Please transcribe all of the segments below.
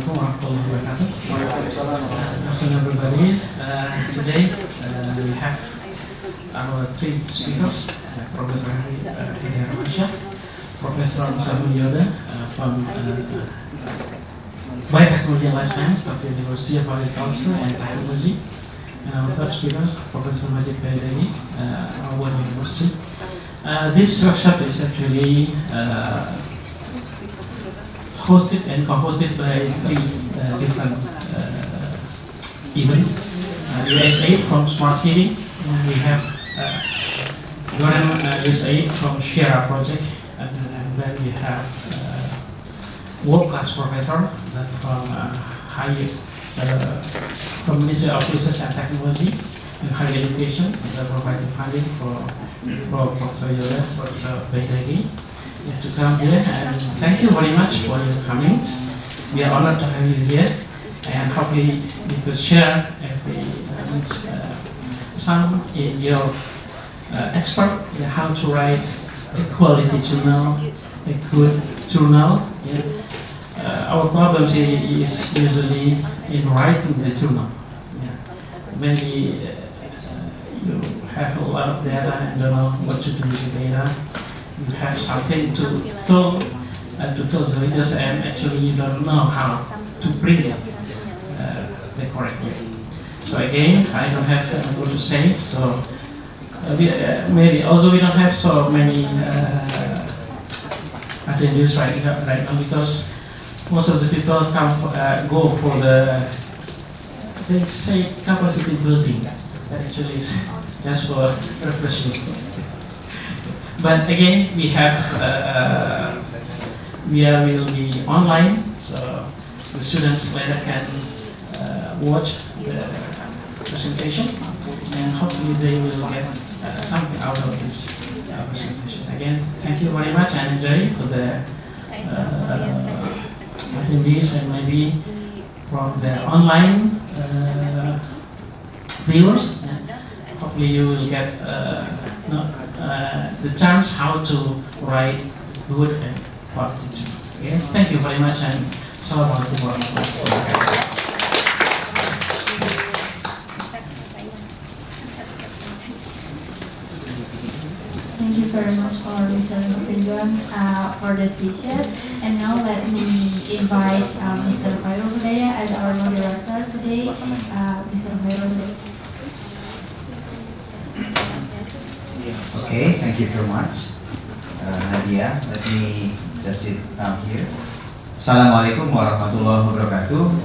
Assalamualaikum warahmatullahi wabarakatuh. Good afternoon, everybody. Today we have our three speakers, Professor Hermansyah, Professor Masafumi Yohda from Biotechnology and Life Science of the University of Agriculture and Technology, and our third speaker, Professor Majid Beidaghi, our university. This workshop is actually hosted and co-hosted by three different events. USA from Smart City, we have USA from Share Project, and then we have world-class professor from from Ministry of Research and Technology and Higher Education, that providing funding for Professor Yohda, Professor Beidaghi, to come here, and thank you very much for your coming. We are honored to have you here, and hopefully you could share some in your expert how to write a quality journal, a good journal. Our problem is usually in writing the journal. Maybe you have a lot of data and don't know what to do with the data. You have something to tell the readers, and actually you don't know how to bring it the correct way. So again, I don't have what to say. So maybe also we don't have so many attendees right now, because most of the people go for the, they say, capacity building. That actually is just for refreshing. But again, we have will be online, so the students later can watch the presentation, and hopefully they will get something out of this presentation. Again, thank you very much, and enjoy for the attendees and maybe from the online viewers. And hopefully you will get the chance how to write good and quality. Okay? Thank you very much, and Assalamualaikum warahmatullahi wabarakatuh. Thank you very much for Mr. Nopinduan for the speeches. And now let me invite Mr. Khairul Hidayah as our moderator today. Mr. Khairul. Okay, thank you very much, Nadia. Let me just sit down here. Assalamualaikum warahmatullahi wabarakatuh.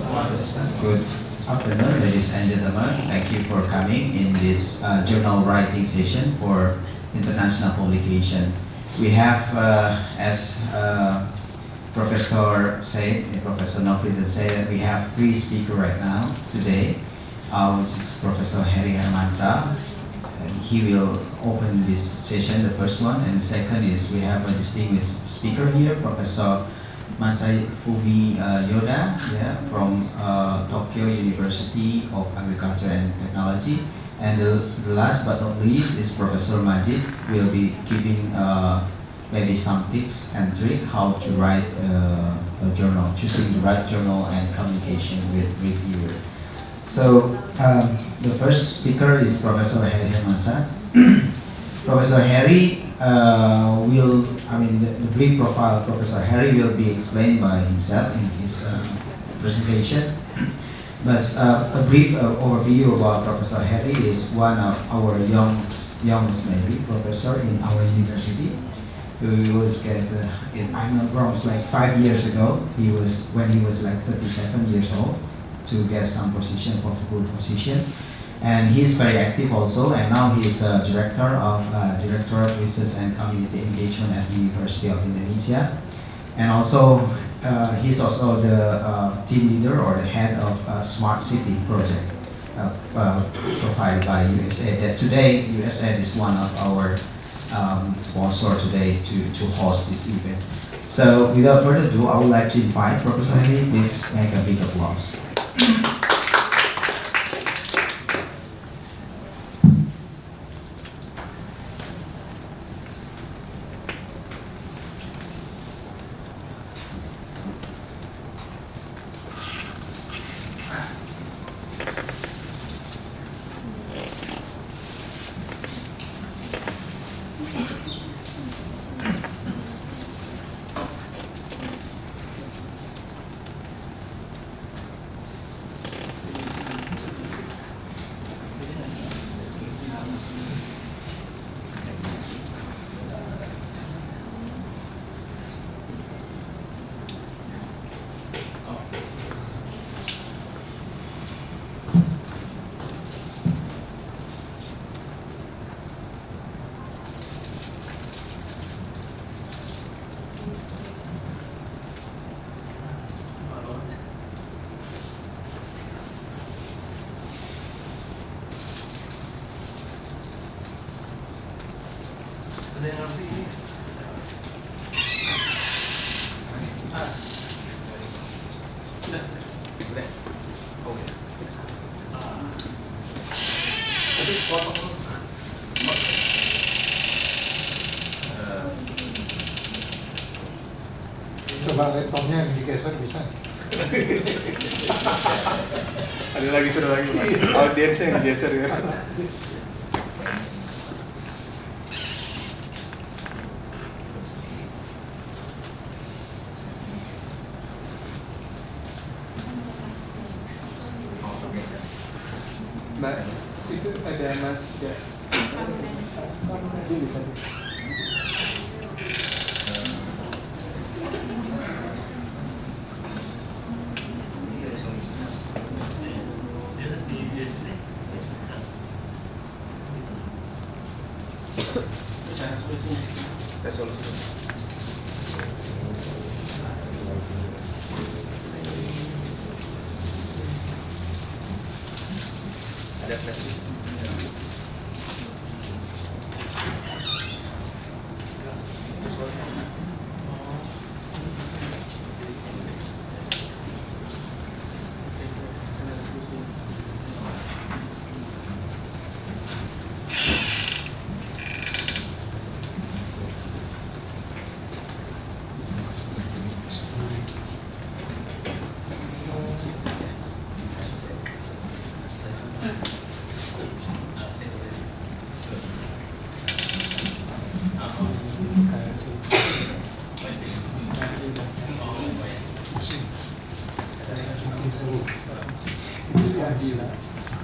Good afternoon, ladies and gentlemen. Thank you for coming in this journal writing session for international publication. We have, as Professor said, Professor Nofri said, we have three speakers right now today, which is Professor Heri Hermansyah. He will open this session, the first one, and the second is we have a distinguished speaker here, Professor Masafumi Yohda, from Tokyo University of Agriculture and Technology, and the last but not least is Professor Majid. Will be giving maybe some tips and tricks how to write a journal, choosing the right journal and communication with reviewer. So the first speaker is Professor Heri Hermansyah. Professor Heri the brief profile of Professor Heri will be explained by himself in his presentation. But a brief overview about Professor Heri is one of our youngest maybe professor in our university. He was I'm not wrong, it's like 5 years ago. When he was like 37 years old, to get some position, possible position, and he is very active also. And now he is a director of Directorate Research and Community Engagement at the University of Indonesia, and also he is also the team leader or the head of Smart City project provided by USAID. That today USAID is one of our sponsor today to host this event. So without further ado, I would like to invite Professor Heri. Please make a big applause. Ada yang ngerti ini? Sudah? Sudah? Oke. Tapi sepotong. Coba laptopnya yang digeser bisa. Ada lagi seru lagi, Pak. Audiensnya yang geser ya. Mbak, itu ada Mas ya. Dia bisa. Resolusi. Ada flash.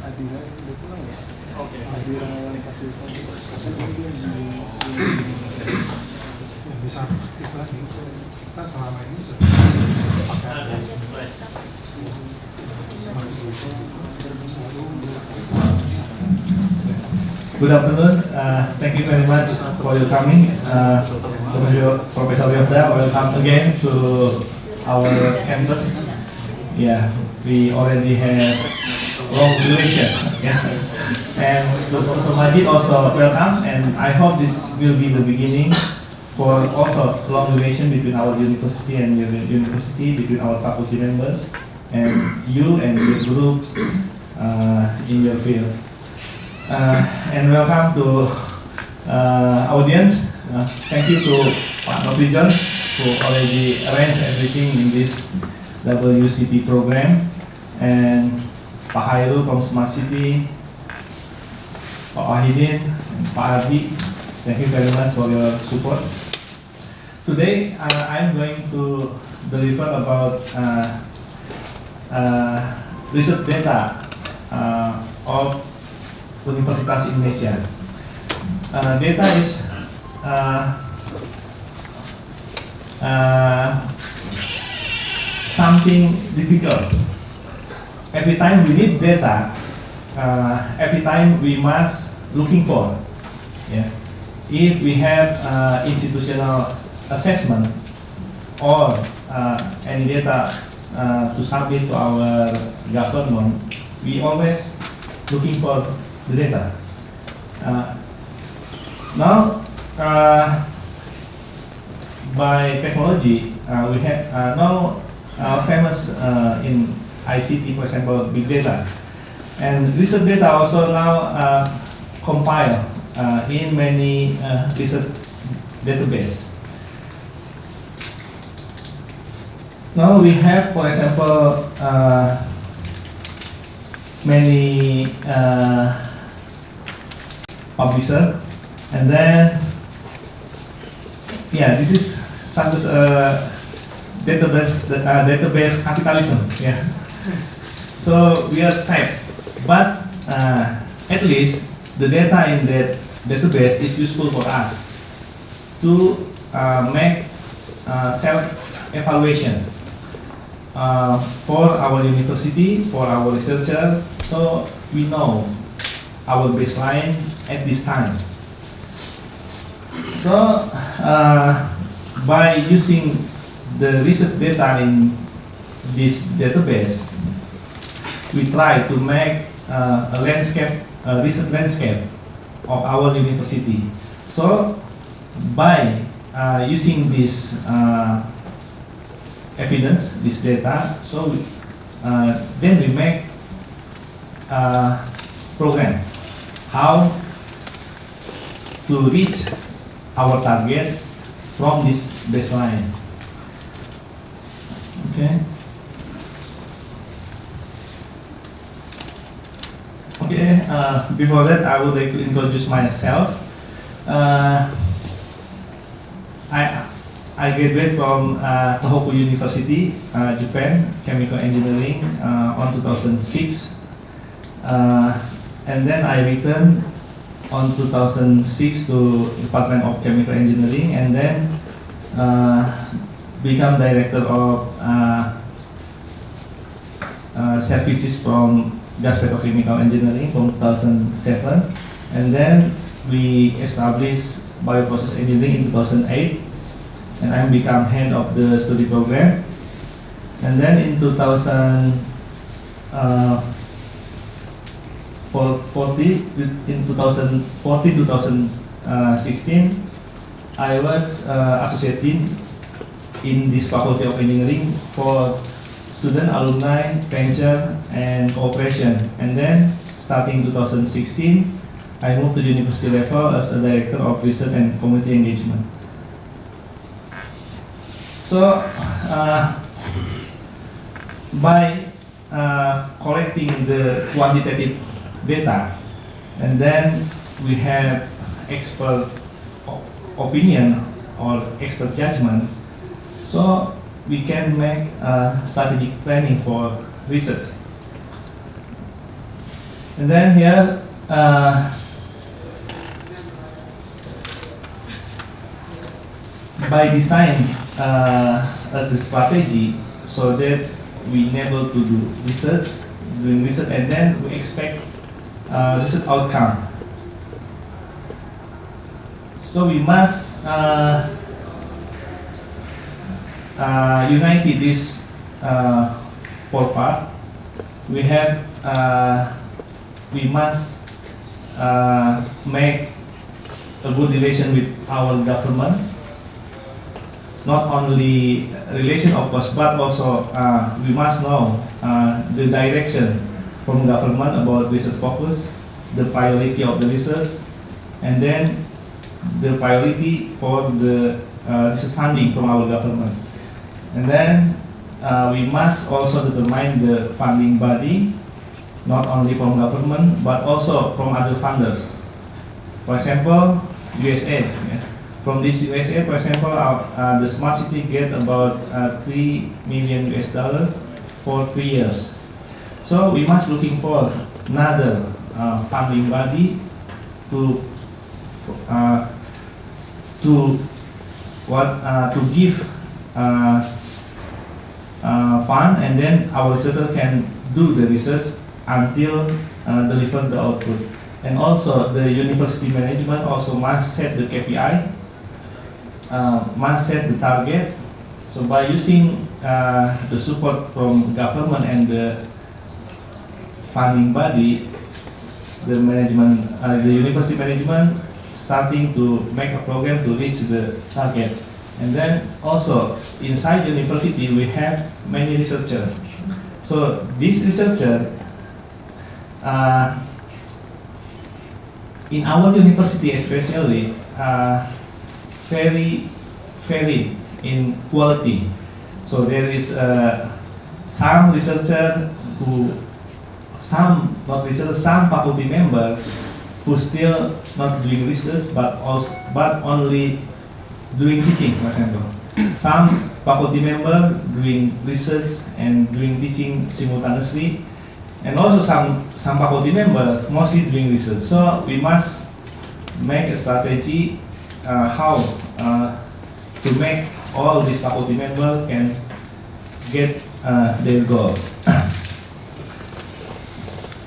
Adila udah pulang ya? Oke. Adila yang kasih yang bisa aktif lagi. Kita selama ini pakai Good afternoon. Thank you very much for your coming. Professor Yohda, welcome again to our campus. Yeah, we already have long duration. Yeah, and Professor Majid also welcome, and I hope this will be the beginning for also long duration between our university and your university, between our faculty members, and you and your groups in your field. And welcome to audience. Thank you to Pak Nofrijon who already arranged everything in this WCP program, and Pak Hairu from Smart City, Pak Wahidin, and Pak Ardi. Thank you very much for your support. Today I'm going to deliver about research data of Universitas Indonesia. Data is something difficult. Every time we need data, every time we must looking for. Yeah. If we have institutional assessment or any data to submit to our government, we always looking for the data. Now, by technology, we have now famous in ICT, for example, big data, and research data also now compiled in many research database. Now we have, for example, many publisher, and then yeah, this is such as a database capitalism. Yeah. So we are type, but at least the data in that database is useful for us to make self-evaluation for our university, for our researcher, so we know our baseline at this time. So by using the research data in this database, we try to make a landscape, a research landscape of our university. So by using this evidence, this data, so we, then we make a program how to reach our target from this baseline. Okay. Okay. Before that, I would like to introduce myself. I graduated from Tohoku University, Japan, Chemical Engineering on 2006, and then I returned on 2006 to Department of Chemical Engineering, and then become director of services from Gas Petrochemical Engineering from 2007, and then we established Bioprocess Engineering in 2008, and I become head of the study program. And then in 2014, in 2016, I was associate dean in this Faculty of Engineering for student, alumni, venture, and cooperation. And then starting 2016, I moved to university level as a director of research and community engagement. So by collecting the quantitative data, and then we have expert opinion or expert judgment, so we can make strategic planning for research. And then here by design the strategy so that we able to do research, doing research, and then we expect research outcome. So we must unite this four part. We have we must make a good relation with our government. Not only relation of course, but also we must know the direction from government about research focus, the priority of the research, and then the priority for the research funding from our government. And then we must also determine the funding body, not only from government, but also from other funders. For example, USA. Yeah. From this USA, for example, the smart city get about $3 million for 3 years. So we must looking for another funding body to give fund, and then our researcher can do the research until deliver the output. And also the university management also must set the KPI, must set the target. So by using the support from government and the funding body, the management, the university management starting to make a program to reach the target. And then also inside university we have many researchers. So this researcher in our university especially very in quality. So there is some researcher who, some faculty member who still not doing research, but only doing teaching, for example. Some faculty member doing research and doing teaching simultaneously, and also some faculty member mostly doing research. So we must make a strategy how to make all these faculty members can get their goals.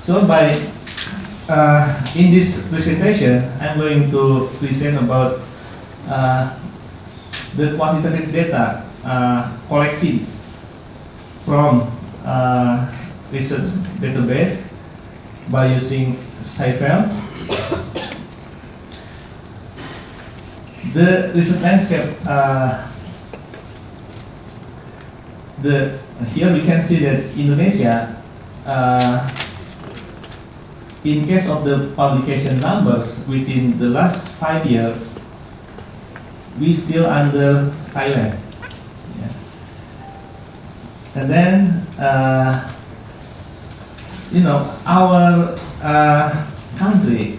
So by in this presentation, I'm going to present about the quantitative data collected from research database by using Chevron. The research landscape. Here we can see that Indonesia, in case of the publication numbers within the last 5 years, we still under Thailand. Yeah. And then, our country,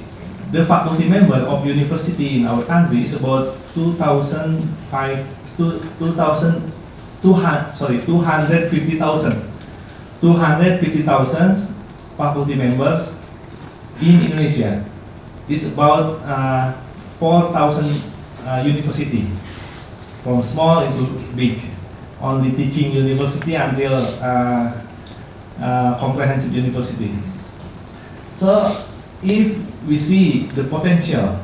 the faculty member of university in our country is about 250,000 faculty members in Indonesia. It's about 4,000 university, from small into big, only teaching university until comprehensive university. So if we see the potential,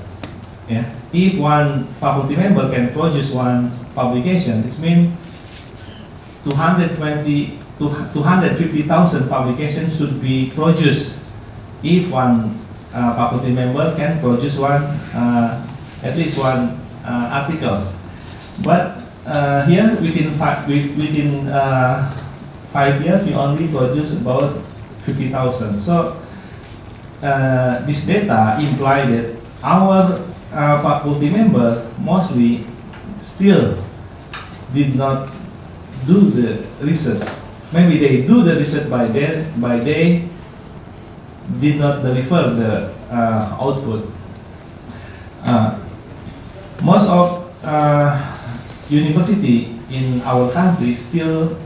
yeah, if one faculty member can produce one publication, this means 250,000 publications should be produced if one faculty member can produce at least one articles. But here within 5 years we only produce about 50,000. So this data imply that our faculty member mostly still did not do the research. Maybe they do the research by they did not deliver the output. Most of university in our country still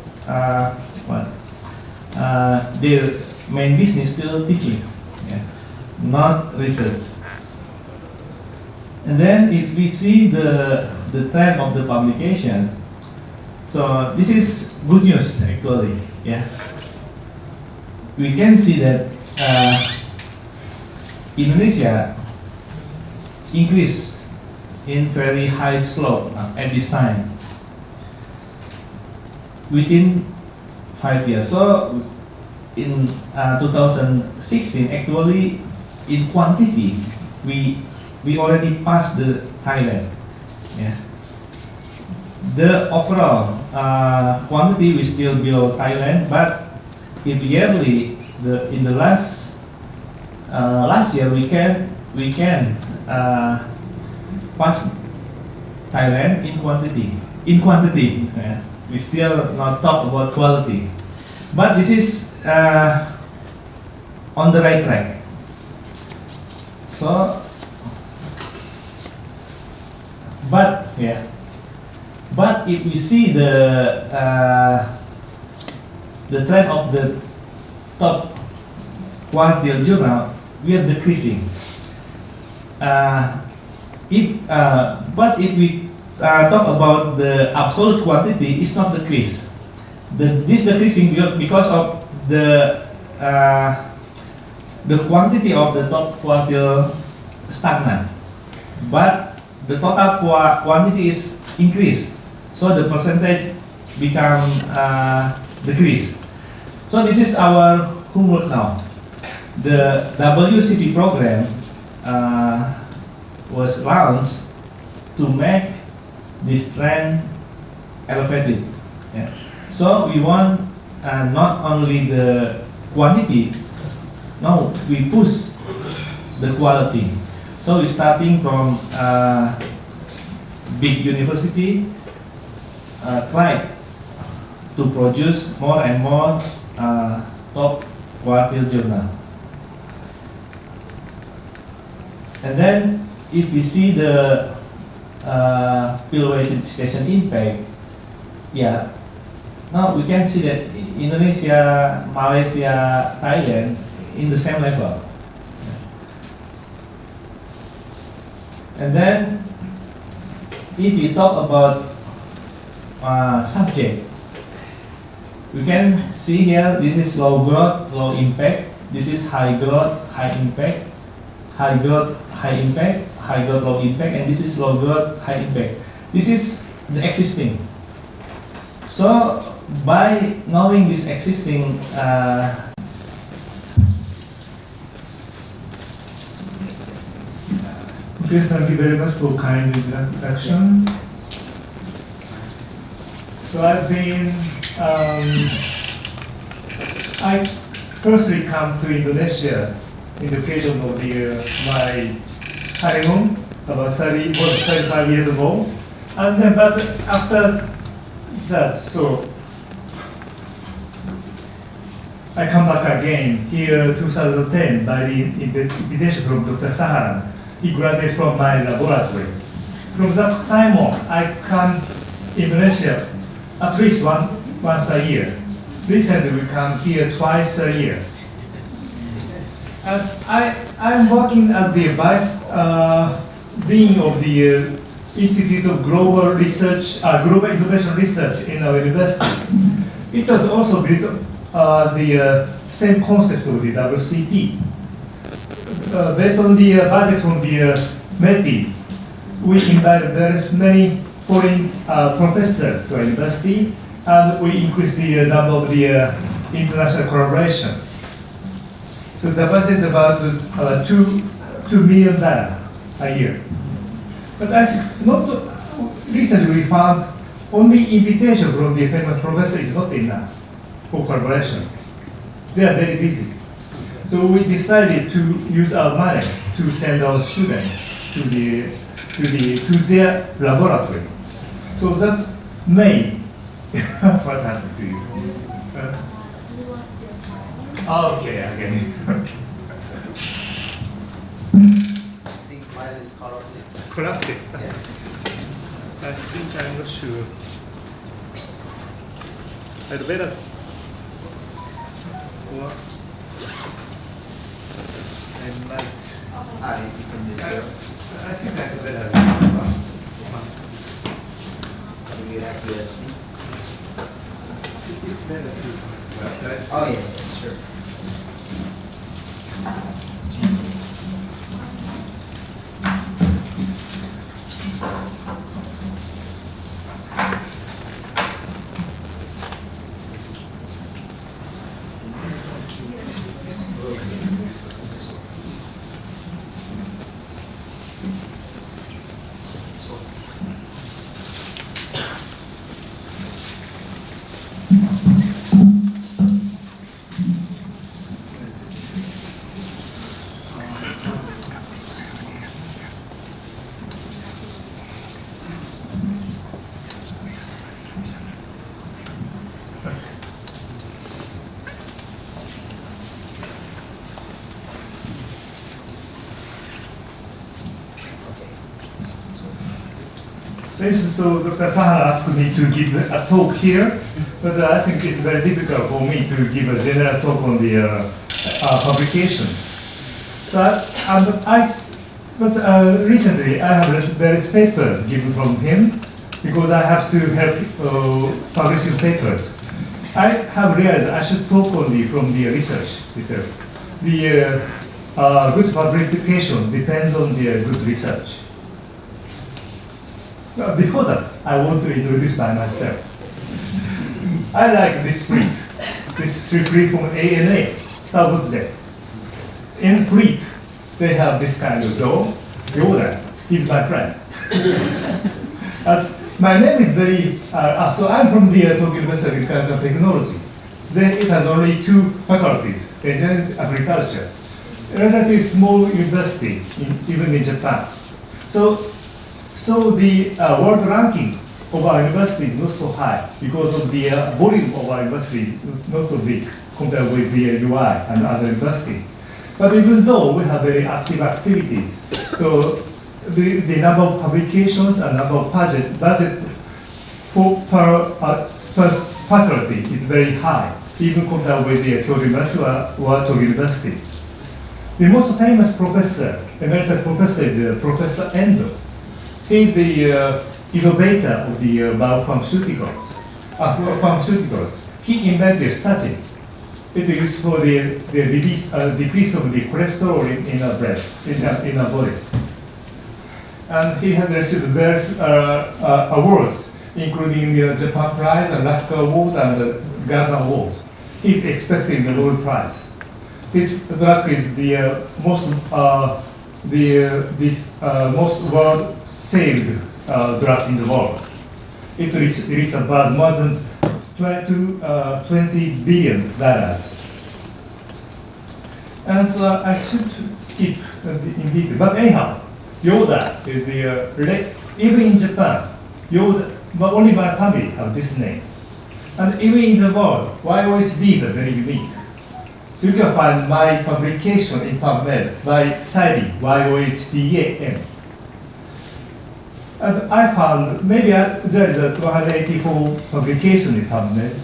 their main business still teaching, yeah, not research. And then if we see the trend of the publication, so this is good news actually, yeah. We can see that Indonesia increased in very high slope at this time within 5 years. So in 2016, actually in quantity we already passed the Thailand. Yeah. The overall quantity we still below Thailand, but in yearly in the last year we can pass Thailand in quantity. Yeah. We still not talk about quality, but this is on the right track. So, but if we see the trend of the top quartile journal, we are decreasing. But if we talk about the absolute quantity, it's not decrease. This decreasing because of the quantity of the top quartile stagnant, but the total quantity is increased, so the percentage become decrease. So this is our homework now. The WCP program was launched to make this trend elevated. Yeah. So we want not only the quantity, no, we push the quality. So we're starting from big university, try to produce more and more top quartile journal. And then if we see the field-weighted discussion impact, yeah, now we can see that Indonesia, Malaysia, Thailand in the same level. And then, if we talk about subject, we can see here, this is low growth, low impact. This is high growth, high impact. High growth, high impact. High growth, low impact. And this is low growth, high impact. This is the existing. So, by knowing this existing okay, thank you very much for kind introduction. So I firstly come to Indonesia in the occasion of my honeymoon about 35 years ago, and then but after that, so I come back again here 2010 by the invitation from Dr. Saharan. He graduated from my laboratory. From that time on, I come Indonesia at least once a year. Recently, we come here twice a year. And I'm working as the vice dean of the Institute of Global Research, Global Innovation Research in our university. It was also built the same concept of the WCP. Based on the budget from the METI, we invited many foreign professors to our university, and we increased the number of the international collaboration. So the budget is about $2 million a year. But I think not recently we found only invitation from the famous professor is not enough for collaboration. They are very busy. So we decided to use our money to send our students to their laboratory. So that may what happened to you? Okay, again. I think file is corrupted. Corrupted. Yeah. I think I'm not sure. I'd better. Or I might. You can use your. I think I could better. Do you have USB? It's better to. Oh yes, sure. So Dr. Sahara asked me to give a talk here, but I think it's very difficult for me to give a general talk on the publication. So recently I have read various papers given from him because I have to help publishing papers. I have realized I should talk only from the research itself. The good publication depends on the good research. Before that, I want to introduce by myself. I like this print. This print from ANA, Star Wars Day. In print, they have this kind of door. Yohda is my friend. As my name is very, so I'm from the Tokyo University of Agricultural Technology. Then it has only 2 faculties, engineering and agriculture. A relatively small university, even in Japan. So the world ranking of our university is not so high because of the volume of our university is not so big compared with the UI and other universities. But even though we have very active activities, so the number of publications and number of budget per faculty is very high, even compared with the Kyoto University or Togo University. The most famous professor, emeritus professor, is Professor Endo. He is the innovator of the biopharmaceuticals. He invented statin. It is used for the decrease of the cholesterol in our blood, in our body. And he has received various awards, including the Japan Prize, Alaska Award, and the Ghana Award. He is expecting the Nobel Prize. His drug is the most world saved drug in the world. It reached about more than $20 billion. And so I should skip indeed. But anyhow, Yohda is even in Japan, Yohda, but only my family have this name. And even in the world, YOHDs are very unique. So you can find my publication in PubMed by citing YOHDAM. And I found maybe there is a 284 publication in PubMed,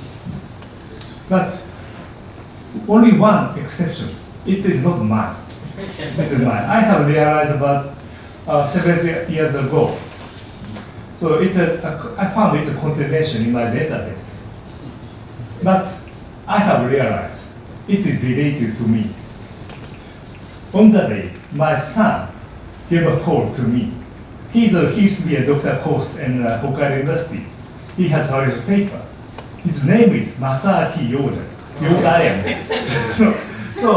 but only one exception. It is not mine. It is mine. I have realized about 7 years ago. So I found it's a contamination in my database. But I have realized it is related to me. On the day, my son gave a call to me. He used to be a doctor course in Hokkaido University. He has published a paper. His name is Masaki Yohda. Yohda. So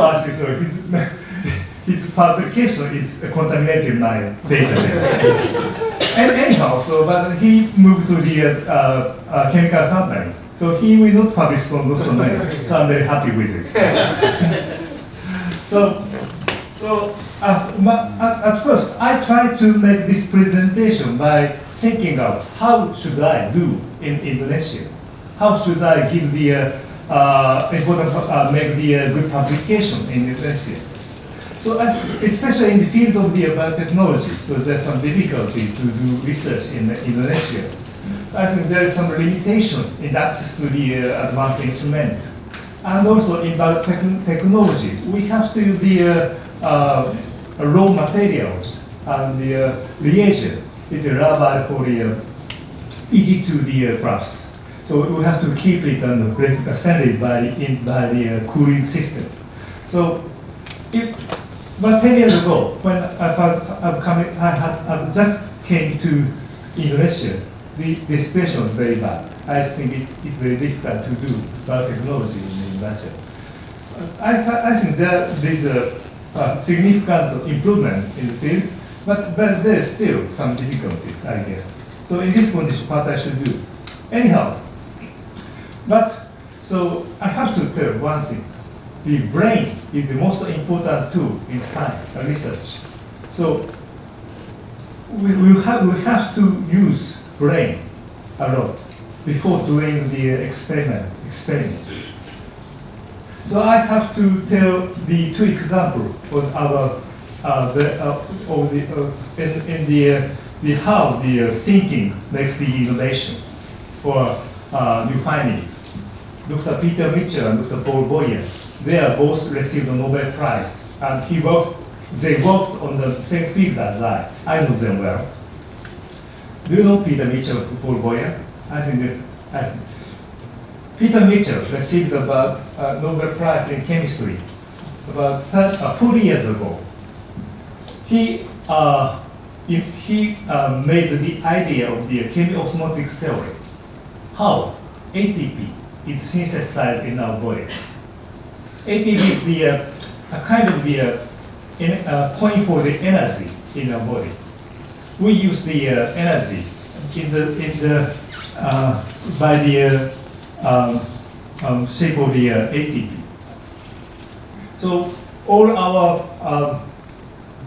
his publication is contaminated my database. And anyhow, but he moved to the chemical company. So he will not publish on those domain. So I'm very happy with it. At first, I tried to make this presentation by thinking of how should I do in Indonesia? How should I give the make the good publication in Indonesia? So especially in the field of the biotechnology, so there's some difficulty to do research in Indonesia. I think there is some limitation in access to the advanced instrument. And also in biotechnology, we have to use the raw materials and the reagent in the rubber for the easy to the process. So we have to keep it and send it by the cooling system. So but 10 years ago, when I just came to Indonesia, the situation was very bad. I think it's very difficult to do biotechnology in Indonesia. I think there is a significant improvement in the field, but there is still some difficulties, I guess. So in this condition, what I should do? Anyhow, so I have to tell one thing. The brain is the most important tool in science and research. So we have to use brain a lot before doing the experiment. So I have to tell the two examples of our how the thinking makes the innovation or new findings. Dr. Peter Mitchell and Dr. Paul Boyer, they are both received the Nobel Prize, and they worked on the same field as I. I know them well. Do you know Peter Mitchell and Paul Boyer? I think Peter Mitchell received about Nobel Prize in chemistry about 40 years ago. He made the idea of the chemiosmotic theory, how ATP is synthesized in our body. ATP is a kind of the point for the energy in our body. We use the energy by the shape of the ATP. So all our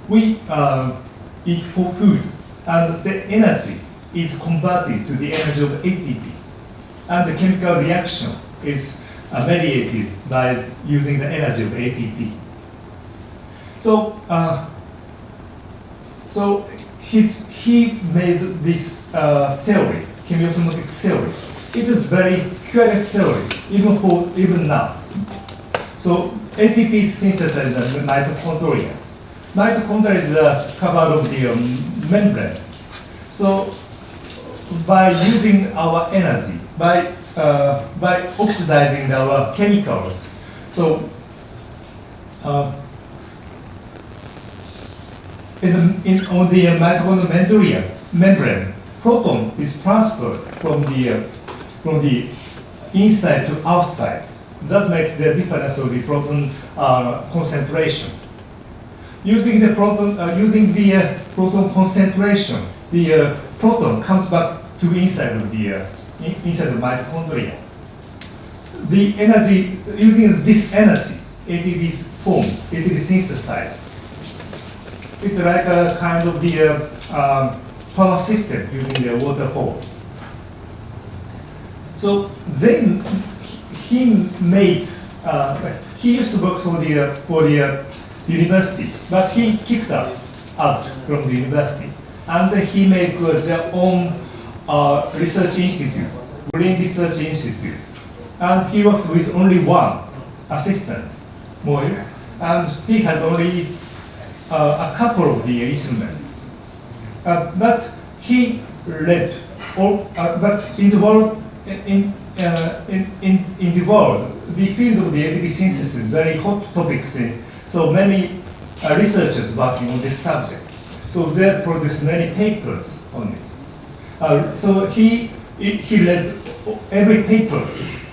we eat for food, and the energy is converted to the energy of ATP, and the chemical reaction is mediated by using the energy of ATP. So he made this theory, chemiosmotic theory. It is very curious theory, even now. So ATP is synthesized in the mitochondria. Mitochondria is covered of the membrane. So by using our energy, by oxidizing our chemicals, so on the mitochondrial membrane, proton is transferred from the inside to outside. That makes the difference of the proton concentration. Using the proton concentration, the proton comes back to inside of the mitochondria. The energy, using this energy, ATP is formed, ATP is synthesized. It's like a kind of the power system using the waterfall. So then he used to work for the university, but he kicked out from the university, and he made their own research institute, Green Research Institute, and he worked with only one assistant, Moy, and he has only a couple of the instruments. But he led all. But in the world, in the world, the field of the ATP synthesis is very hot topics. So many researchers working on this subject. So they produced many papers on it. So he led every paper,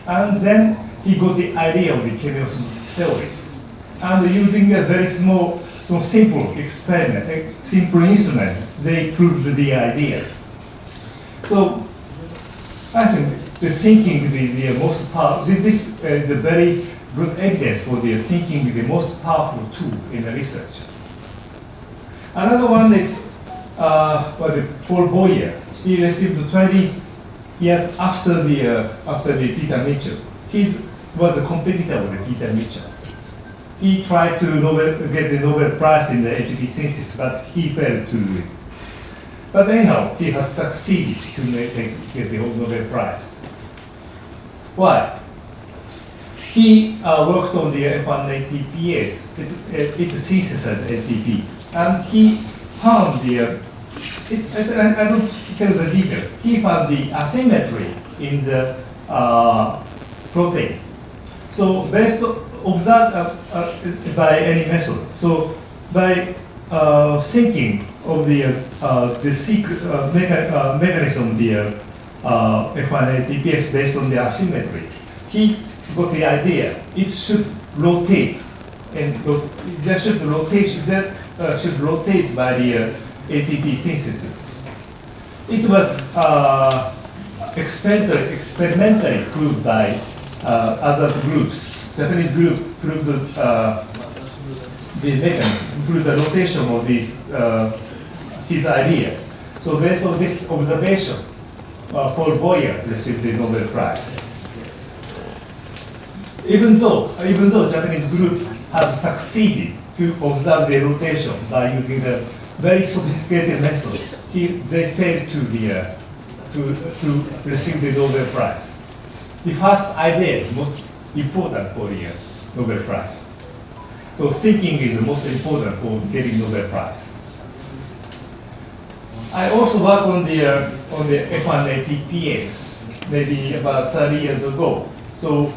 and then he got the idea of the chemiosmotic theories. And using a very small, simple experiment, a simple instrument, they proved the idea. So I think the thinking, the most powerful, this is the very good evidence for the thinking, the most powerful tool in the research. Another one is Paul Boyer. He received 20 years after the Peter Mitchell. He was a competitor with Peter Mitchell. He tried to get the Nobel Prize in the ATP synthesis, but he failed to do it. But anyhow, he has succeeded to get the Nobel Prize. Why? He worked on the F1ATPase. It synthesized ATP, and he found I don't tell the detail. He found the asymmetry in the protein. So based observed by any method. So by thinking of the secret mechanism of the F1ATPase based on the asymmetry, he got the idea it should rotate, and that should rotate by the ATP synthesis. It was experimentally proved by other groups. Japanese group proved the mechanism, proved the rotation of his idea. So based on this observation, Paul Boyer received the Nobel Prize. Even though Japanese group have succeeded to observe the rotation by using the very sophisticated method, they failed to receive the Nobel Prize. The first idea is most important for the Nobel Prize. So thinking is the most important for getting Nobel Prize. I also worked on the F1ATPase maybe about 30 years ago. So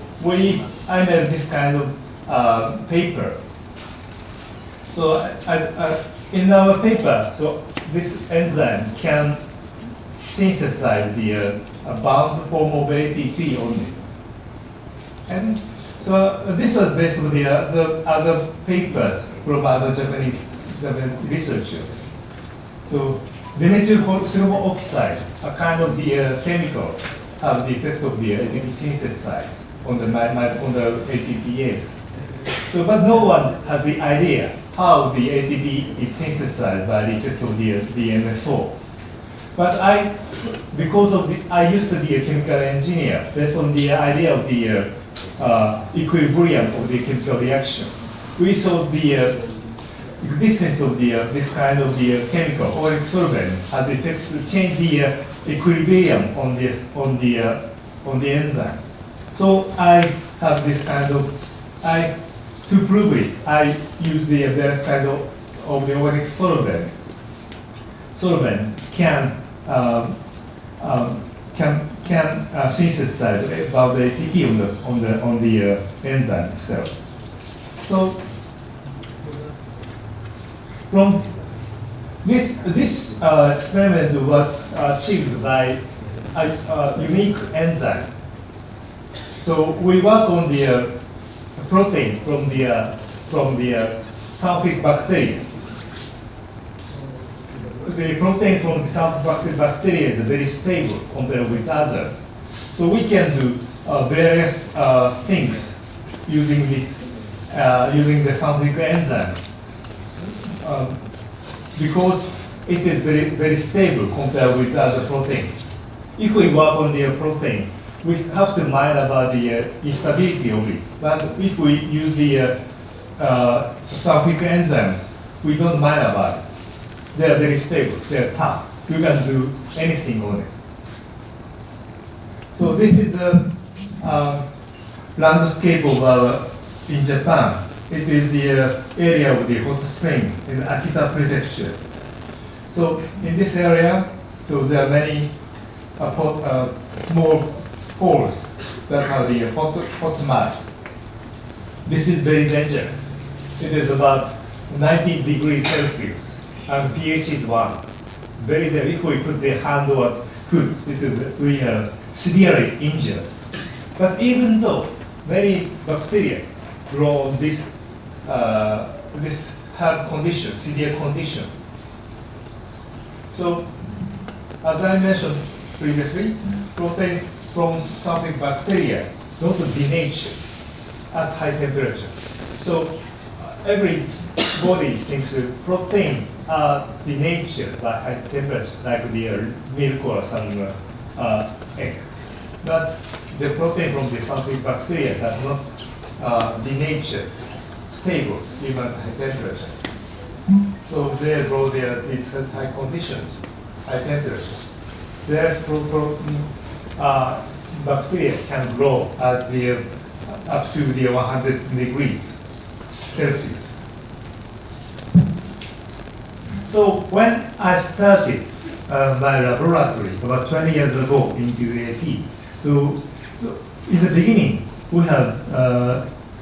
I made this kind of paper. So in our paper, so this enzyme can synthesize the bound form of ATP only. And so this was based on the other papers from other Japanese researchers. So dimethyl silver oxide, a kind of the chemical, have the effect of the ATP synthesis on the ATPase. So, but no one had the idea how the ATP is synthesized by the effect of the MSO. But I used to be a chemical engineer based on the idea of the equilibrium of the chemical reaction. We saw the existence of this kind of the chemical or solvent has the effect to change the equilibrium on the enzyme. So I have this kind of, to prove it, I use the various kind of the organic solvent. Solvent can synthesize about the ATP on the enzyme itself. So from this experiment was achieved by a unique enzyme. So we work on the protein from the sulfuric bacteria. The protein from the sulfuric bacteria is very stable compared with others. So we can do various things using the sulfuric enzymes because it is very stable compared with other proteins. If we work on the proteins, we have to mind about the instability of it. But if we use the sulfuric enzymes, we don't mind about it. They are very stable, they are tough. You can do anything on it. So this is a landscape of in Japan. It is the area of the hot spring in Akita Prefecture. So in this area, so there are many small pores that have the hot mud. This is very dangerous. It is about 90 degrees Celsius and pH is 1. Very, if we put the hand or foot, we are severely injured. But even though many bacteria grow on this hard condition, severe condition. So, as I mentioned previously, protein from sulfuric bacteria don't denature at high temperature. So, every body thinks proteins are denatured by high temperature, like the milk or some egg. But the protein from the sulfuric bacteria does not denature, stable even at high temperature. So therefore these high conditions, high temperatures. Whereas bacteria can grow at up to the 100 degrees Celsius. So when I started my laboratory about 20 years ago in UAT, so in the beginning we had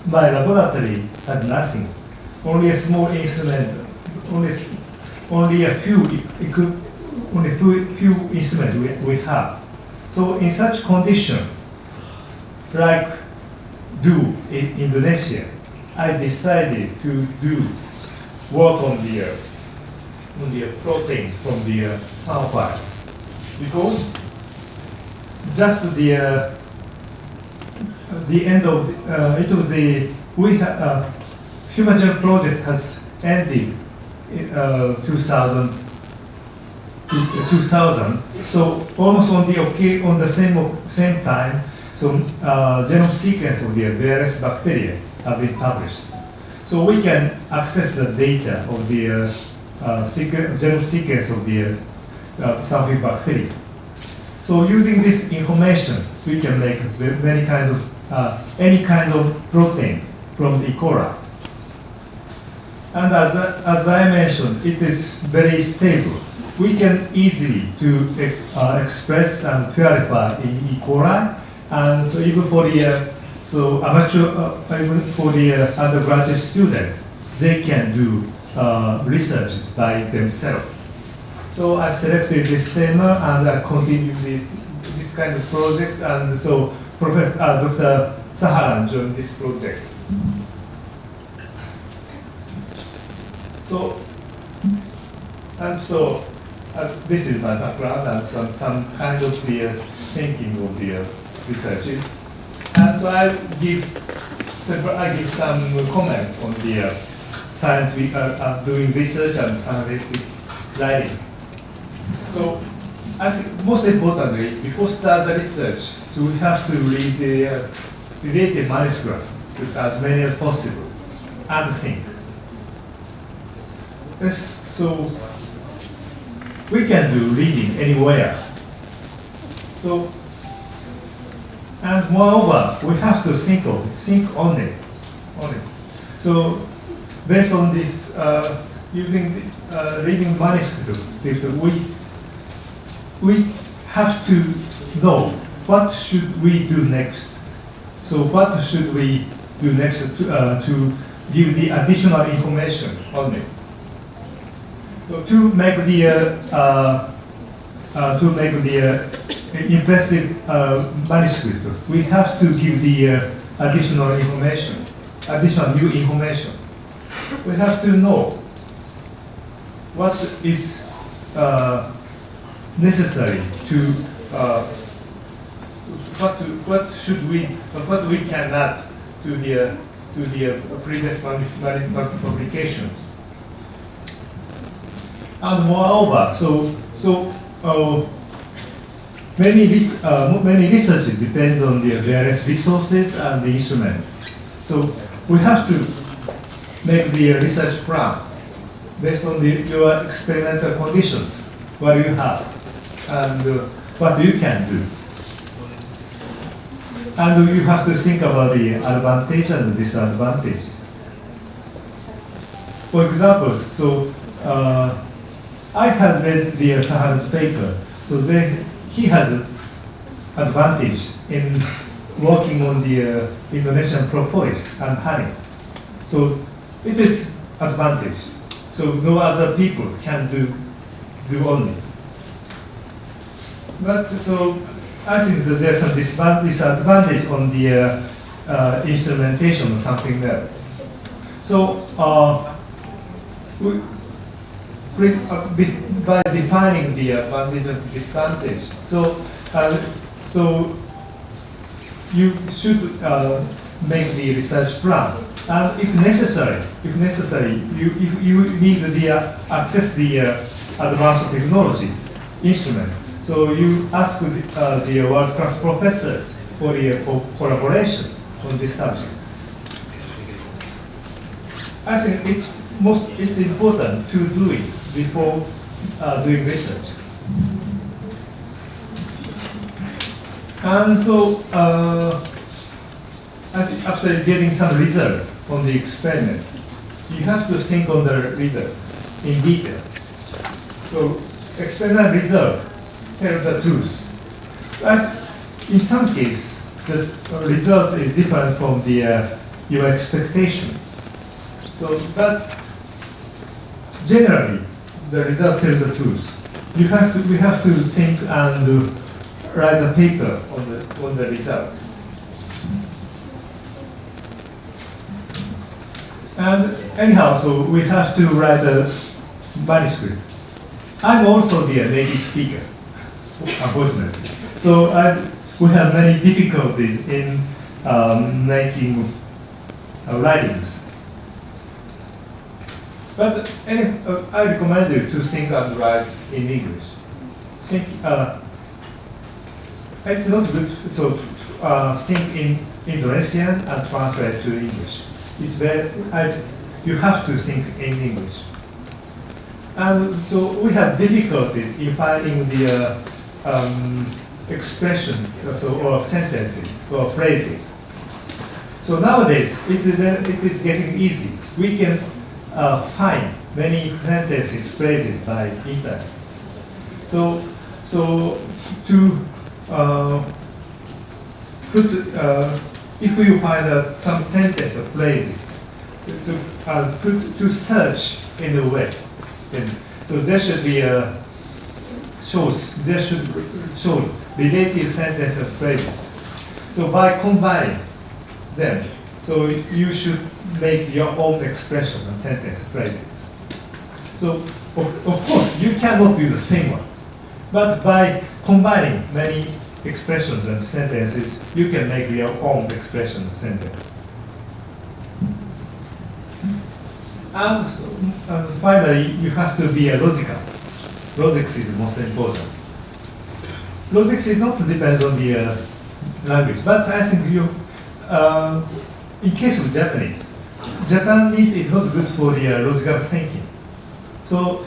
my laboratory had nothing, only a small instrument, only a few instruments we have. So in such condition, like do in Indonesia, I decided to do work on the proteins from the sulfides, because just the end of it was the Human Genome Project has ended in 2000. So almost on the same time, so genome sequence of the various bacteria have been published. So we can access the data of the genome sequence of the sulfuric bacteria. So using this information, we can make many kind of any kind of protein from E. coli. And as I mentioned, it is very stable. We can easily to express and purify in E. coli, and so even for the even for the undergraduate student, they can do research by themselves. So I selected this theme and I continued this kind of project, and so Professor Dr. Saharan joined this project. So this is my background and some kind of the thinking of the researches. And so I give some comments on the scientific doing research and scientific writing. So I think most importantly, before start the research, so we have to read the related manuscript with as many as possible and think. so we can do reading anywhere. So, and moreover, we have to think on it. So, based on this, using reading manuscript, we have to know what should we do next. So, what should we do next to give the additional information on it? So, to make the impressive manuscript, we have to give the additional new information. We have to know what is necessary to what we can add to the previous publications. And moreover, many research depends on the various resources and the instrument. So we have to make the research plan based on your experimental conditions, what you have, and what you can do. And you have to think about the advantage and disadvantage. For example, I had read the Saharan's paper, so he has an advantage in working on the Indonesian propolis and honey. So it is advantage. So no other people can do only. But so I think that there's some disadvantage on the instrumentation or something else. So by defining the advantage and disadvantage, so you should make the research plan, and if necessary, you need to access the advanced technology instrument. So you ask the world-class professors for the collaboration on this subject. I think it's important to do it before doing research. And so, after getting some result on the experiment, you have to think on the result in detail. So, experiment result tell the truth. As in some cases, the result is different from your expectation. So, but generally, the result tells the truth. We have to think and write a paper on the result. And anyhow, so we have to write a manuscript. I'm also the native speaker, unfortunately. So we have many difficulties in making writings. But I recommend you to think and write in English. It's not good to think in Indonesian and translate to English. It's you have to think in English. And so we have difficulty in finding the expression or sentences or phrases. So nowadays it is getting easy. We can find many sentences, phrases by internet. So to if you find some sentence or phrases, to search in the web, so there should be show related sentence or phrases. So by combining them, so you should make your own expression and sentence phrases. So of course you cannot do the same one, but by combining many expressions and sentences, you can make your own expression and sentence. And finally, you have to be logical. Logic is most important. Logic is not depend on the language, but I think in case of Japanese is not good for the logical thinking. So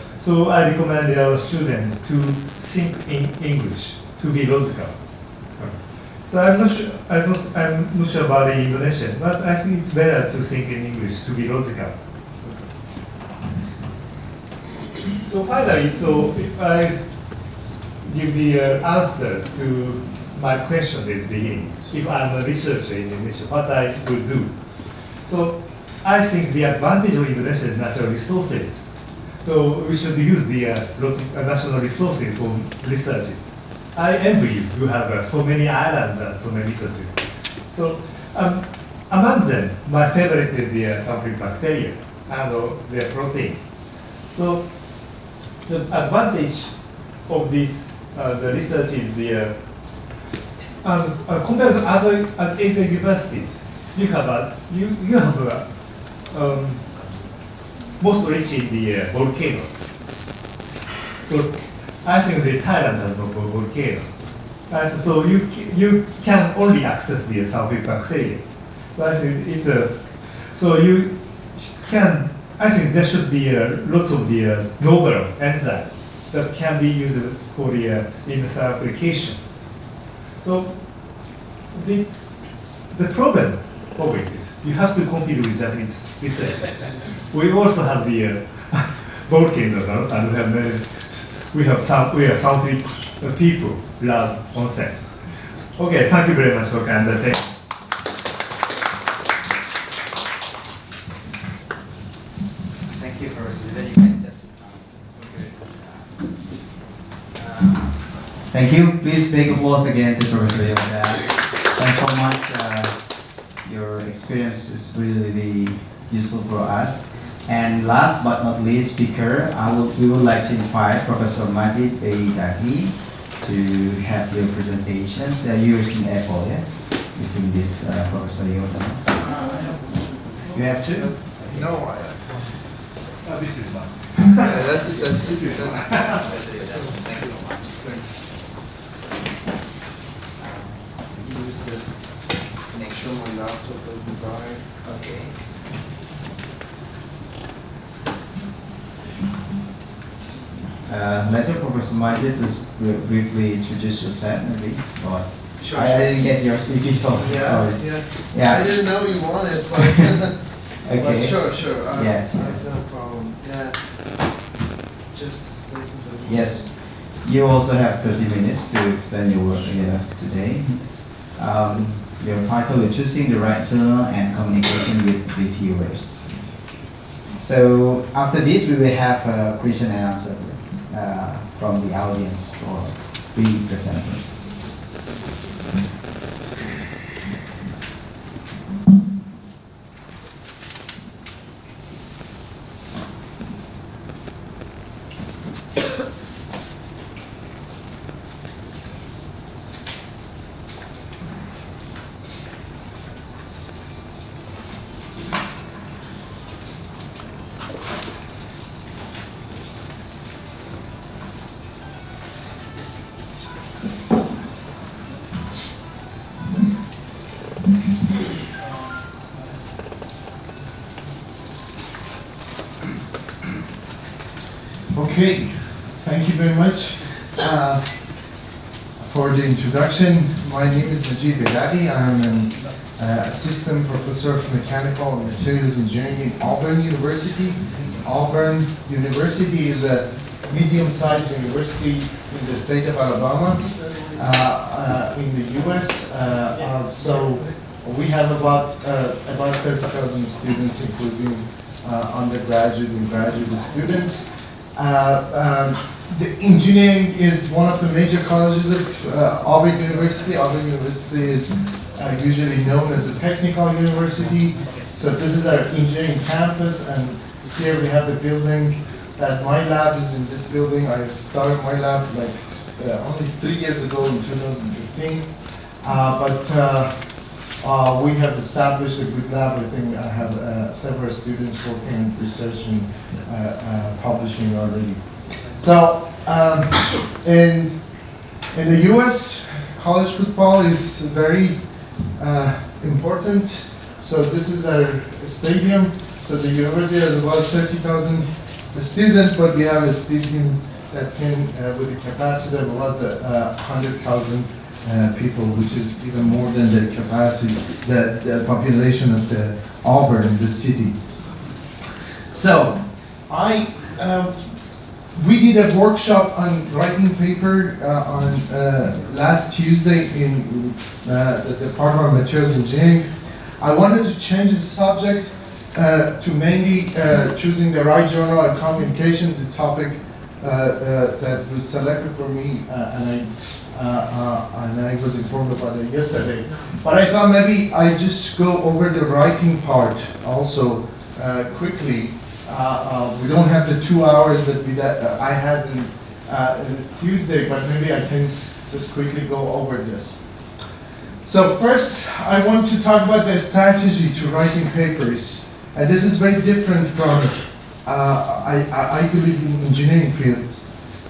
I recommend our students to think in English, to be logical. So I'm not sure about the Indonesian, but I think it's better to think in English, to be logical. So finally, if I give the answer to my question at the beginning, if I'm a researcher in Indonesia, what I would do. So I think the advantage of Indonesia's natural resources. So we should use the national resources for researches. I envy you. You have so many islands and so many researches. So among them, my favorite is the something bacteria and their proteins. So the advantage of this the research is the compared to other Asian universities, you have most rich in the volcanoes. So I think the Thailand has no volcano. So you can only access the sulfuric bacteria. So I think so you can. I think there should be lots of the novel enzymes that can be used for the industrial application. So the problem of it is you have to compete with Japanese researchers. We also have the volcanoes, and we are some people love onsen. Okay, thank you very much for kind attention. Thank you, Professor. Then you can just sit down. Thank you. Please make applause again to Professor Yohda. Thanks so much. Your experience is really useful for us. And last but not least speaker, we would like to invite Professor Majid Beidaghi to have your presentations. You're using Apple, yeah? Using this Professor Yohda. You have to? No, I, This is mine. yeah, that's. Thanks so much. Use the, make sure my laptop doesn't die. Okay. Later, Professor Majid, let's briefly introduce yourself, maybe. But Sure, I didn't get your CV, so sorry. Yeah. Yeah. I didn't know you wanted, but, Okay. but sure. Yeah. No problem. Yeah. Just a second. Yes. You also have 30 minutes to explain your work here today. Your title is Choosing the Right Journal and Communication with Reviewers. So after this, we will have a question and answer from the audience for 3 presenters. Okay, thank you very much for the introduction. My name is Majid Beidaghi. I'm an assistant professor of mechanical and materials engineering in Auburn University. Auburn University is a medium-sized university in the state of Alabama, in the U.S. So we have about 30,000 students, including undergraduate and graduate students. The engineering is one of the major colleges of Auburn University. Auburn University is usually known as a technical university. So this is our engineering campus, and here we have the building that my lab is in this building. I started my lab like only 3 years ago in 2015. We have established a good lab. I think I have several students working in research and publishing already. So in the U.S., college football is very important. So this is our stadium. So the university has about 30,000 students, but we have a student that can, with a capacity of about 100,000 people, which is even more than the capacity, the population of the Auburn, the city. So, we did a workshop on writing paper on last Tuesday in the Department of Materials Engineering. I wanted to change the subject to mainly choosing the right journal and communication, the topic that was selected for me, and I was informed about it yesterday. But I thought maybe I just go over the writing part also quickly. We don't have the 2 hours that I had in Tuesday, but maybe I can just quickly go over this. So first, I want to talk about the strategy to writing papers. And this is very different from, I believe, in engineering fields,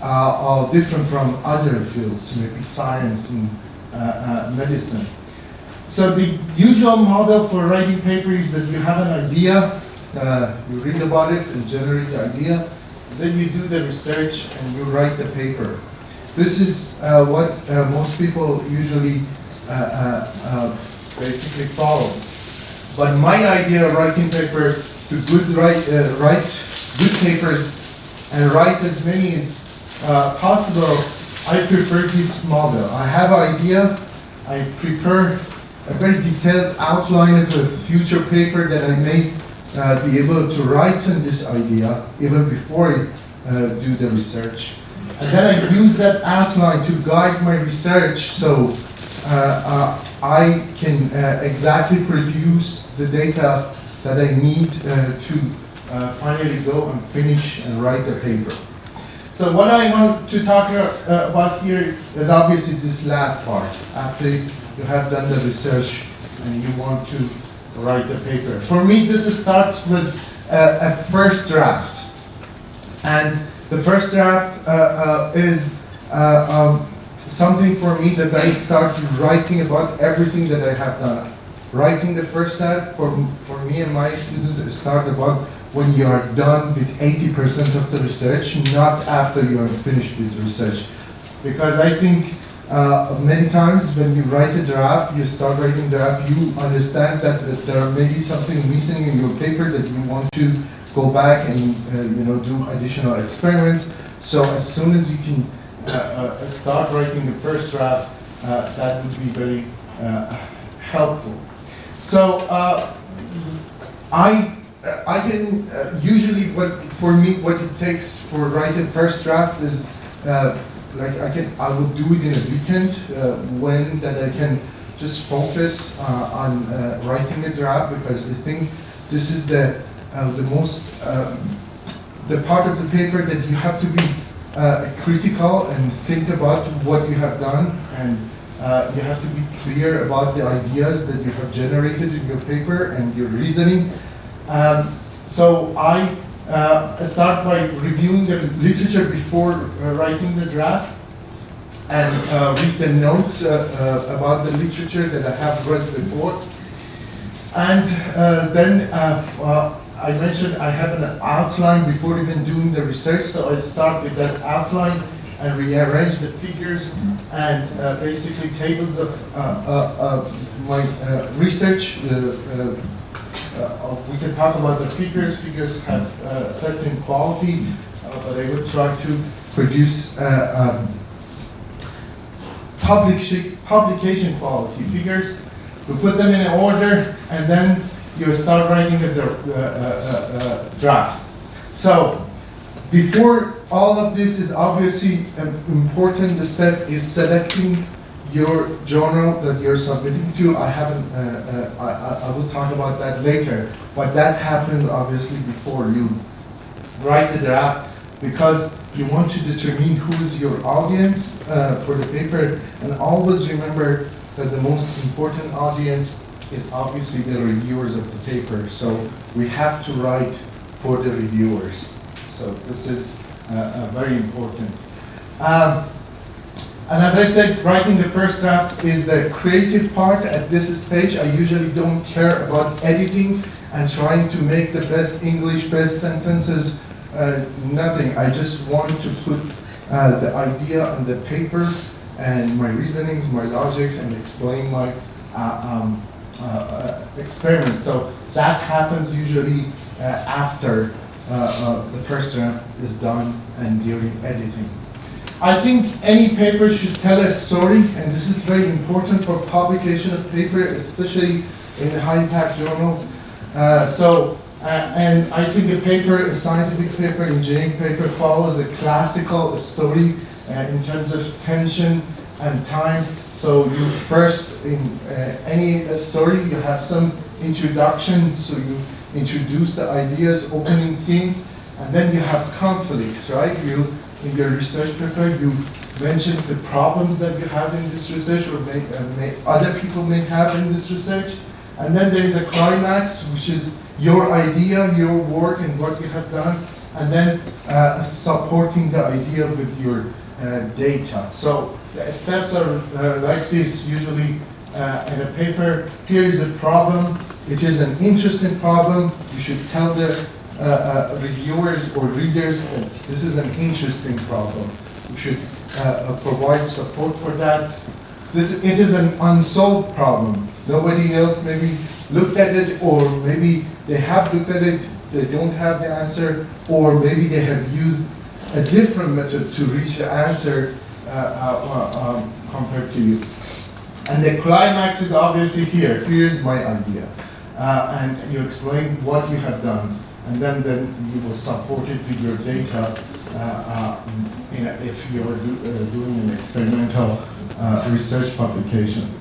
or different from other fields, maybe science and medicine. So the usual model for writing paper is that you have an idea, you read about it and generate the idea, then you do the research and you write the paper. This is what most people usually basically follow. But my idea of writing paper to write good papers and write as many as possible, I prefer this model. I have an idea, I prepare a very detailed outline of a future paper that I may be able to write on this idea even before I do the research. And then I use that outline to guide my research, so I can exactly produce the data that I need to finally go and finish and write the paper. So what I want to talk about here is obviously this last part, after you have done the research and you want to write the paper. For me, this starts with a first draft. And the first draft is something for me that I start writing about everything that I have done. Writing the first draft for me and my students start about when you are done with 80% of the research, not after you are finished with research. Because I think many times when you write a draft, you start writing draft, you understand that there are maybe something missing in your paper that you want to go back and do additional experiments. So as soon as you can start writing the first draft, that would be very helpful. So I can usually what it takes for writing first draft is I would do it in a weekend when that I can just focus on writing a draft, because I think this is the most the part of the paper that you have to be critical and think about what you have done, and you have to be clear about the ideas that you have generated in your paper and your reasoning. So I start by reviewing the literature before writing the draft, and read the notes about the literature that I have read before. And then I mentioned I have an outline before even doing the research, so I start with that outline and rearrange the figures and basically tables of my research. We can talk about the figures. Figures have certain quality, but I would try to produce publication quality figures. We put them in order, and then you start writing the draft. So before all of this is obviously an important step is selecting your journal that you're submitting to. I will talk about that later, but that happens obviously before you write the draft, because you want to determine who is your audience for the paper, and always remember that the most important audience is obviously the reviewers of the paper. So we have to write for the reviewers. So this is very important. And as I said, writing the first draft is the creative part. At this stage, I usually don't care about editing and trying to make the best English, best sentences nothing. I just want to put the idea on the paper and my reasonings, my logics, and explain my experiment. So that happens usually after the first draft is done and during editing. I think any paper should tell a story, and this is very important for publication of paper, especially in high-impact journals. And I think a paper, a scientific paper, engineering paper, follows a classical story in terms of tension and time. So you first, in any story, you have some introduction, so you introduce the ideas, opening scenes, and then you have conflicts, right? In your research paper, you mention the problems that you have in this research, or other people may have in this research. And then there is a climax, which is your idea, your work, and what you have done, and then supporting the idea with your data. So the steps are like this usually in a paper. Here is a problem. It is an interesting problem. You should tell the reviewers or readers that this is an interesting problem. You should provide support for that. It is an unsolved problem. Nobody else maybe looked at it, or maybe they have looked at it, they don't have the answer, or maybe they have used a different method to reach the answer compared to you. And the climax is obviously here. Here's my idea. And you explain what you have done, and then you will support it with your data if you're doing an experimental research publication.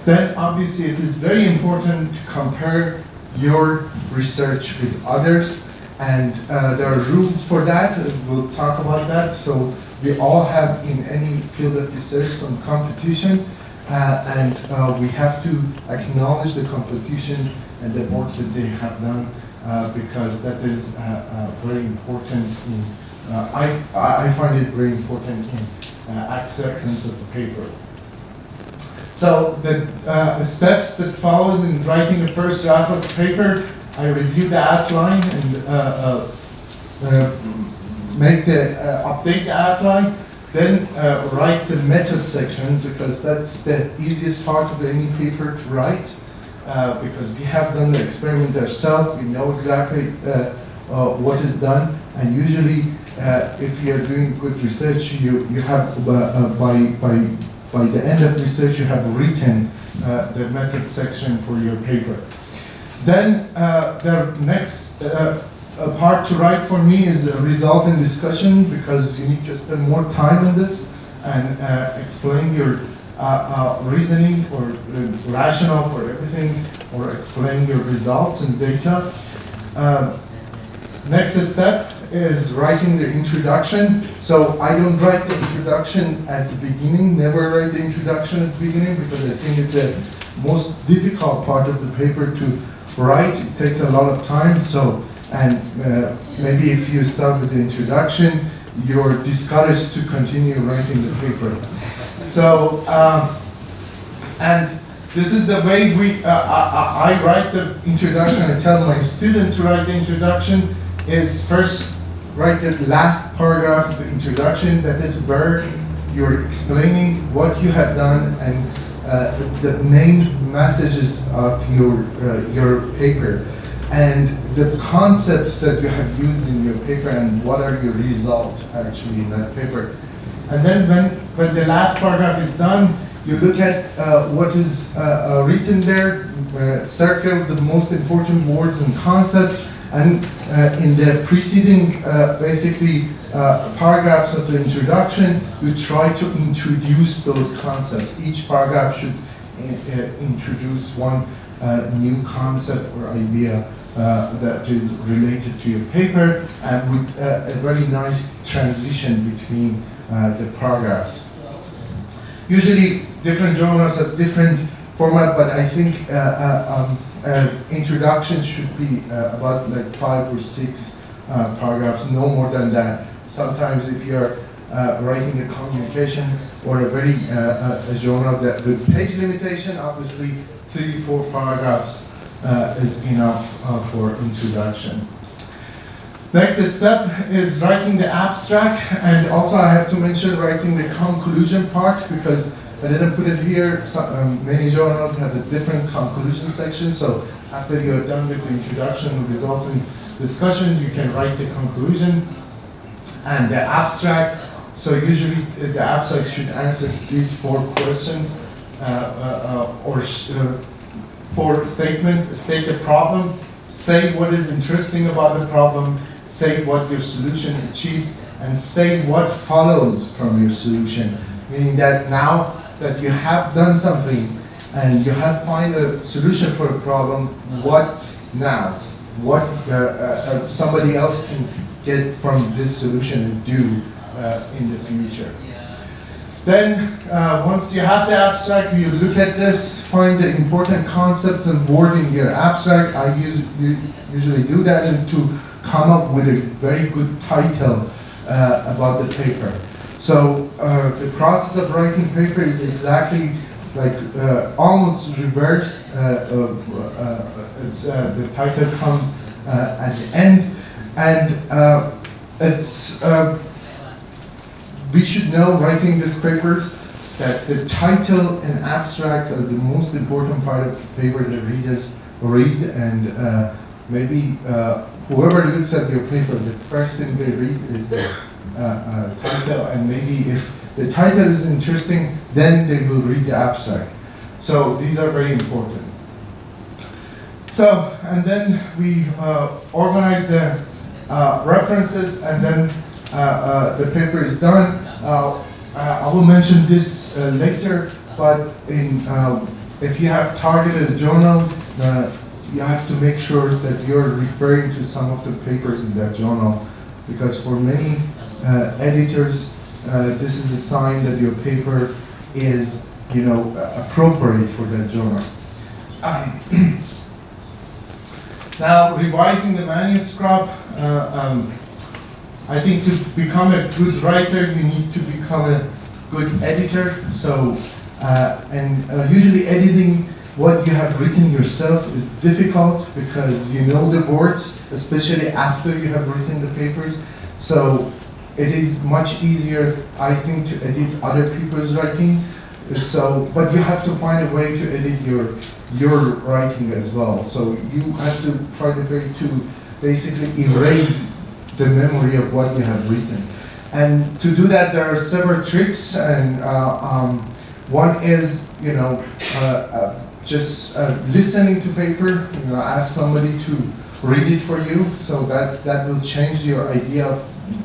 Then obviously it is very important to compare your research with others, and there are rules for that. We'll talk about that. So we all have in any field of research some competition, and we have to acknowledge the competition and the work that they have done, because that is very important. I find it very important in acceptance of the paper. So the steps that follows in writing the first draft of the paper, I review the outline and update the outline, then write the method section, because that's the easiest part of any paper to write, because we have done the experiment ourselves, we know exactly what is done, and usually if you're doing good research, you have by the end of research, you have written the method section for your paper. Then the next part to write for me is a result and discussion, because you need to spend more time on this and explain your reasoning or rationale for everything, or explain your results and data. Next step is writing the introduction. So I don't write the introduction at the beginning, never write the introduction at the beginning, because I think it's the most difficult part of the paper to write. It takes a lot of time. So, and maybe if you start with the introduction, you're discouraged to continue writing the paper. So, and this is the way I write the introduction. I tell my student to write the introduction is first write the last paragraph of the introduction. That is where you're explaining what you have done and the main messages of your paper, and the concepts that you have used in your paper, and what are your results actually in that paper. And then when the last paragraph is done, you look at what is written there, circle the most important words and concepts, and in the preceding paragraphs of the introduction, you try to introduce those concepts. Each paragraph should introduce one new concept or idea that is related to your paper, and with a very nice transition between the paragraphs. Usually different journals have different format, but I think introduction should be about like 5 or 6 paragraphs, no more than that. Sometimes if you're writing a communication or a very a journal that with page limitation, obviously 3-4 paragraphs is enough for introduction. Next step is writing the abstract, and also I have to mention writing the conclusion part because I didn't put it here. Many journals have a different conclusion section, so after you're done with the introduction, resulting discussion, you can write the conclusion and the abstract. So usually the abstract should answer these 4 questions or 4 statements. State the problem, say what is interesting about the problem, say what your solution achieves, and say what follows from your solution. Meaning that now that you have done something and you have find a solution for a problem, what now? What somebody else can get from this solution and do in the future. Then, once you have the abstract, you look at this, find the important concepts and word in your abstract. I usually do that and to come up with a very good title about the paper. So the process of writing paper is exactly like almost reverse. The title comes at the end, and it's we should know writing these papers that the title and abstract are the most important part of the paper that readers read, and maybe whoever looks at your paper, the first thing they read is the title, and maybe if the title is interesting, then they will read the abstract. So these are very important. So, and then we organize the references, and then the paper is done. I will mention this later, but if you have targeted a journal, you have to make sure that you're referring to some of the papers in that journal, because for many editors, this is a sign that your paper is, appropriate for that journal. Now, revising the manuscript, I think to become a good writer, you need to become a good editor. So, usually editing what you have written yourself is difficult because you know the words, especially after you have written the papers. So it is much easier, I think, to edit other people's writing. So, but you have to find a way to edit your writing as well. So you have to find a way to basically erase the memory of what you have written. And to do that, there are several tricks. And one is, just listening to paper. Ask somebody to read it for you. So that will change your idea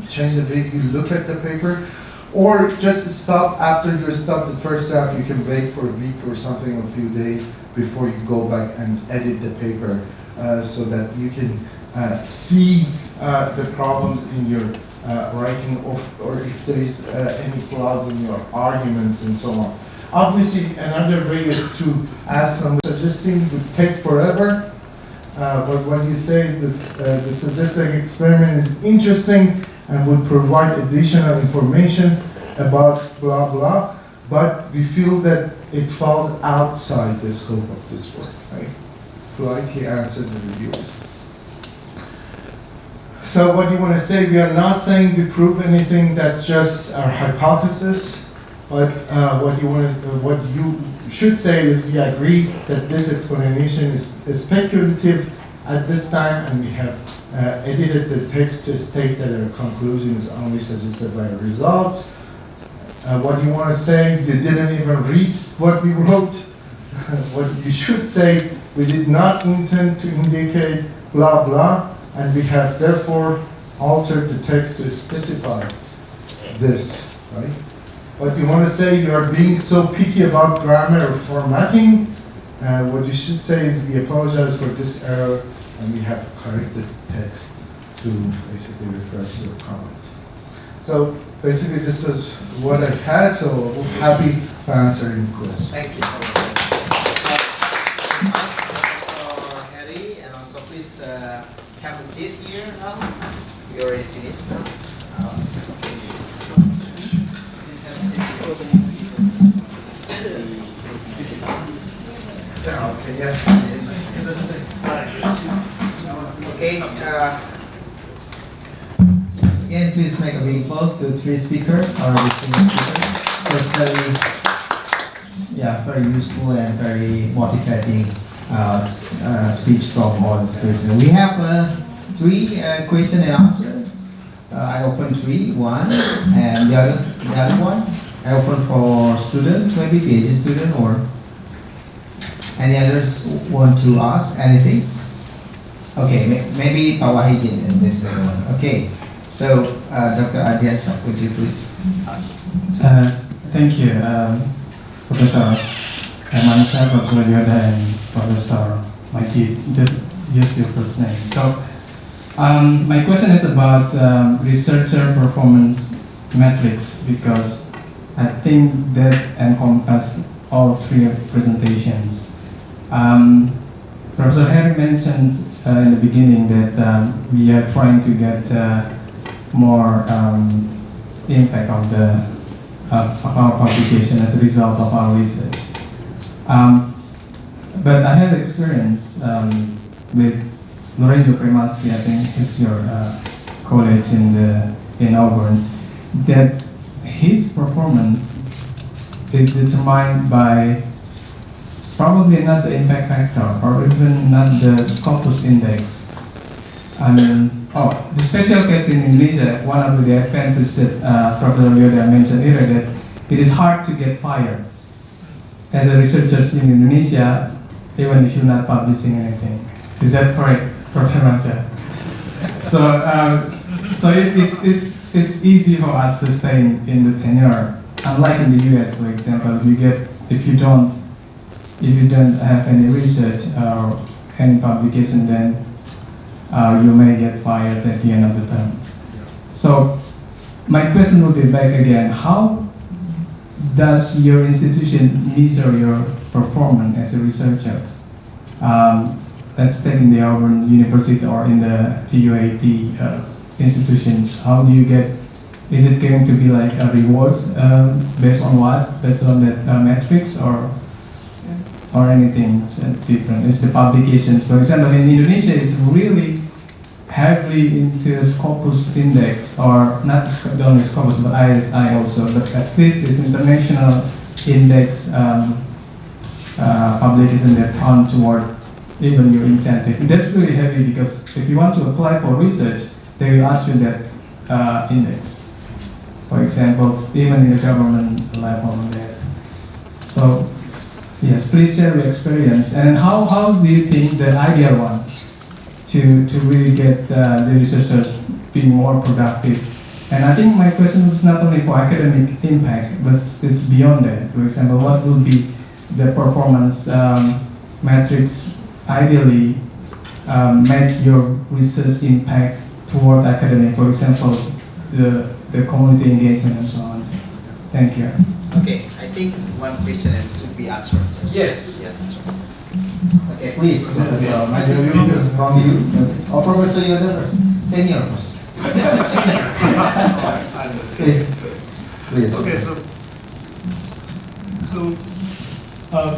change the way you look at the paper. Or just stop after you stop the first draft. You can break for a week or something, a few days before you go back and edit the paper, so that you can see the problems in your writing, or if there is any flaws in your arguments and so on. Obviously, another way is to ask someone. Suggesting would take forever, but what you say is this: the suggested experiment is interesting and would provide additional information about blah blah, but we feel that it falls outside the scope of this work. Right? Politely answer the reviewers. So what you want to say, we are not saying we prove anything, that's just our hypothesis, but what you should say is we agree that this explanation is speculative at this time, and we have edited the text to state that our conclusion is only suggested by results. What you want to say, you didn't even read what we wrote. What you should say, we did not intend to indicate blah blah, and we have therefore altered the text to specify this, right? What you want to say, you are being so picky about grammar or formatting. What you should say is we apologize for this error, and we have corrected text to basically refer to your comment. So basically this is what I had, so I'm happy to answer any questions. Thank you so much. Also, Heri, and also please have a seat here now. We already finished now. Please have a seat. Okay, yeah. Okay. Again, please make a big applause to three speakers, our distinguished speakers. It was very useful and very motivating speech from all the speakers. We have three question and answer. I open three, one, and the other one I open for students, maybe PhD student or any others want to ask anything. Okay, maybe Pak Wahidin in this one. Okay, so Dr. Ardiansyah, would you please ask? Thank you, Professor Hermansyah, Professor Yohda, and Professor Majid. Just use your first name. So, my question is about researcher performance metrics, because I think that encompasses all three presentations. Professor Heri mentions in the beginning that we are trying to get more impact of our publication as a result of our research. But I have experience with Lorenzo Cremasi, I think it's your college in Auburn, that his performance is determined by probably not the impact factor or even not the Scopus index. I mean, the special case in Indonesia, one of the advantages that Professor Yohda mentioned earlier, that it is hard to get fired as a researcher in Indonesia, even if you're not publishing anything. Is that correct, Professor Hermansyah? So it's easy for us to stay in the tenure. Unlike in the US, for example, if you don't have any research or any publication, then you may get fired at the end of the term. So my question would be back again: how does your institution measure your performance as a researcher? Let's take in the Auburn University or in the TUAT institutions. How do you get? Is it going to be like a reward based on what? Based on the metrics or anything different? Is the publications, for example, in Indonesia, is really heavily into Scopus index, or not only Scopus but ISI also, but at least it's international index publication that count toward even your incentive. That's really heavy, because if you want to apply for research, they will ask you that index. For example, even in the government level there. So yes, please share your experience, and how do you think the ideal one to really get the researchers being more productive? And I think my question is not only for academic impact, but it's beyond that. For example, what will be the performance metrics ideally make your research impact toward academic? For example, the community engagement and so on. Thank you. Okay, I think one question should be answered first. Yes. Yes, that's right. Okay, please, Professor Majid, from you. Or Professor Yohda first. Senior first. Please. Okay, so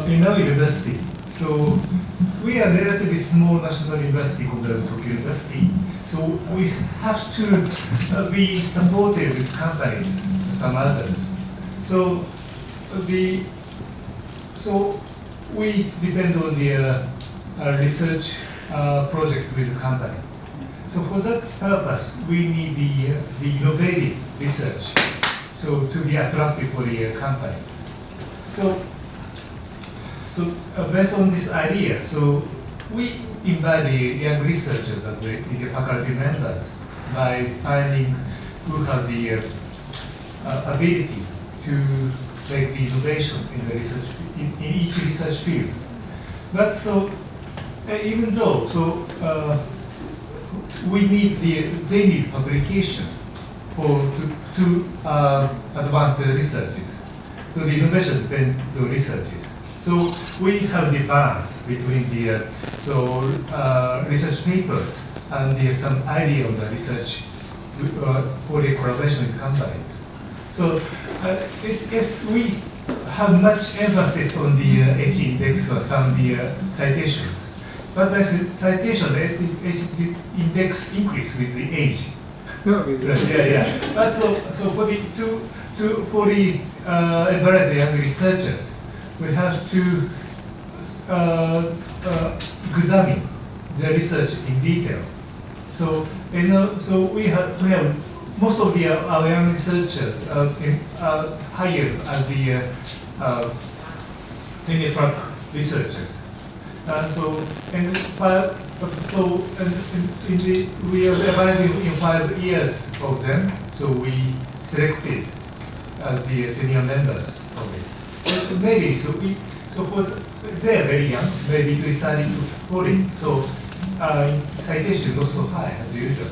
in our university, so we are relatively small national university compared to Tokyo University. So we have to be supported with companies, some others. So we depend on the research project with the company. So for that purpose, we need the innovative research, so to be attractive for the company. So based on this idea, so we invite the young researchers and the faculty members by finding who have the ability to make the innovation in the research in each research field. But so even though they need publication to advance the researches. So the innovation depends on the researches. So we have the balance between the research papers and some idea of the research for the collaboration with companies. So we have much emphasis on the H index or some of the citations. But the citation, the index increase with the age. Yeah. But so for the for the environmental young researchers, we have to examine the research in detail. So so we have most of our young researchers are hired as the tenure track researchers. We are evaluating in 5 years of them, so we selected as the tenure members of it. Maybe they are very young, maybe to study to foreign, so citation not so high as usual.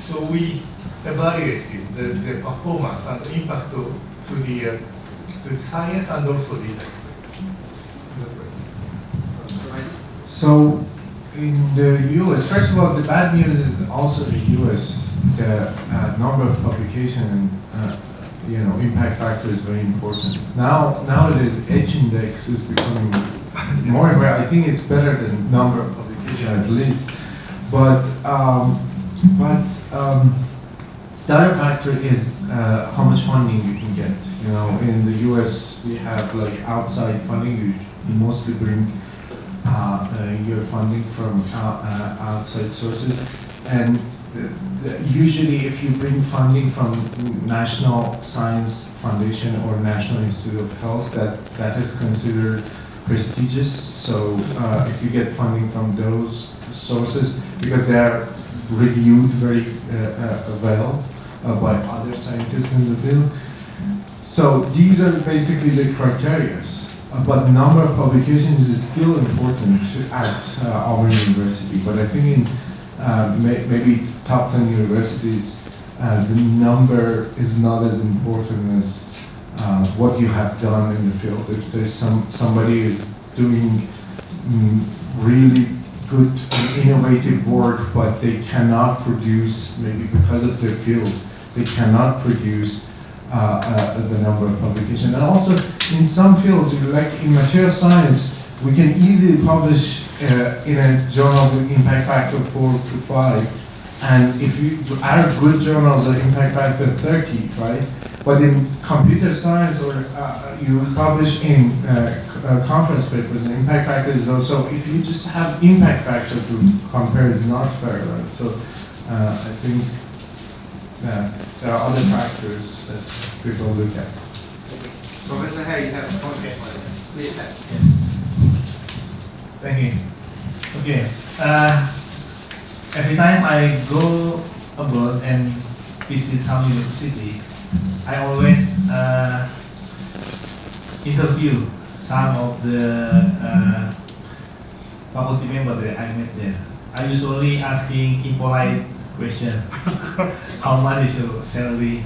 So we evaluated the performance and impact to the science and also the industry. So, in the U.S., first of all, the bad news is also the U.S. The number of publication and impact factor is very important. Nowadays, H index is becoming more and more. I think it's better than number of publication at least, but the other factor is how much funding you can get. In the U.S. we have like outside funding. You mostly bring your funding from outside sources, and usually if you bring funding from National Science Foundation or National Institute of Health, that is considered prestigious. So if you get funding from those sources, because they are reviewed very well by other scientists in the field. So these are basically the criteria. But number of publications is still important at our university. But I think in maybe top 10 universities, the number is not as important as what you have done in the field. If there's somebody is doing really good and innovative work, but they cannot produce, maybe because of their field, they cannot produce the number of publications. And also in some fields, like in material science, we can easily publish in a journal with impact factor 4 to 5. And if you are good journals are impact factor 30, right? But in computer science, or you publish in conference papers, the impact factor is low. So if you just have impact factor to compare, it's not fair, right? So I think there are other factors that people look at. Professor Heri, you have a comment. Please. Thank you. Okay. Every time I go abroad and visit some university, I always interview some of the faculty members that I met there. I usually asking impolite question. How much is your salary?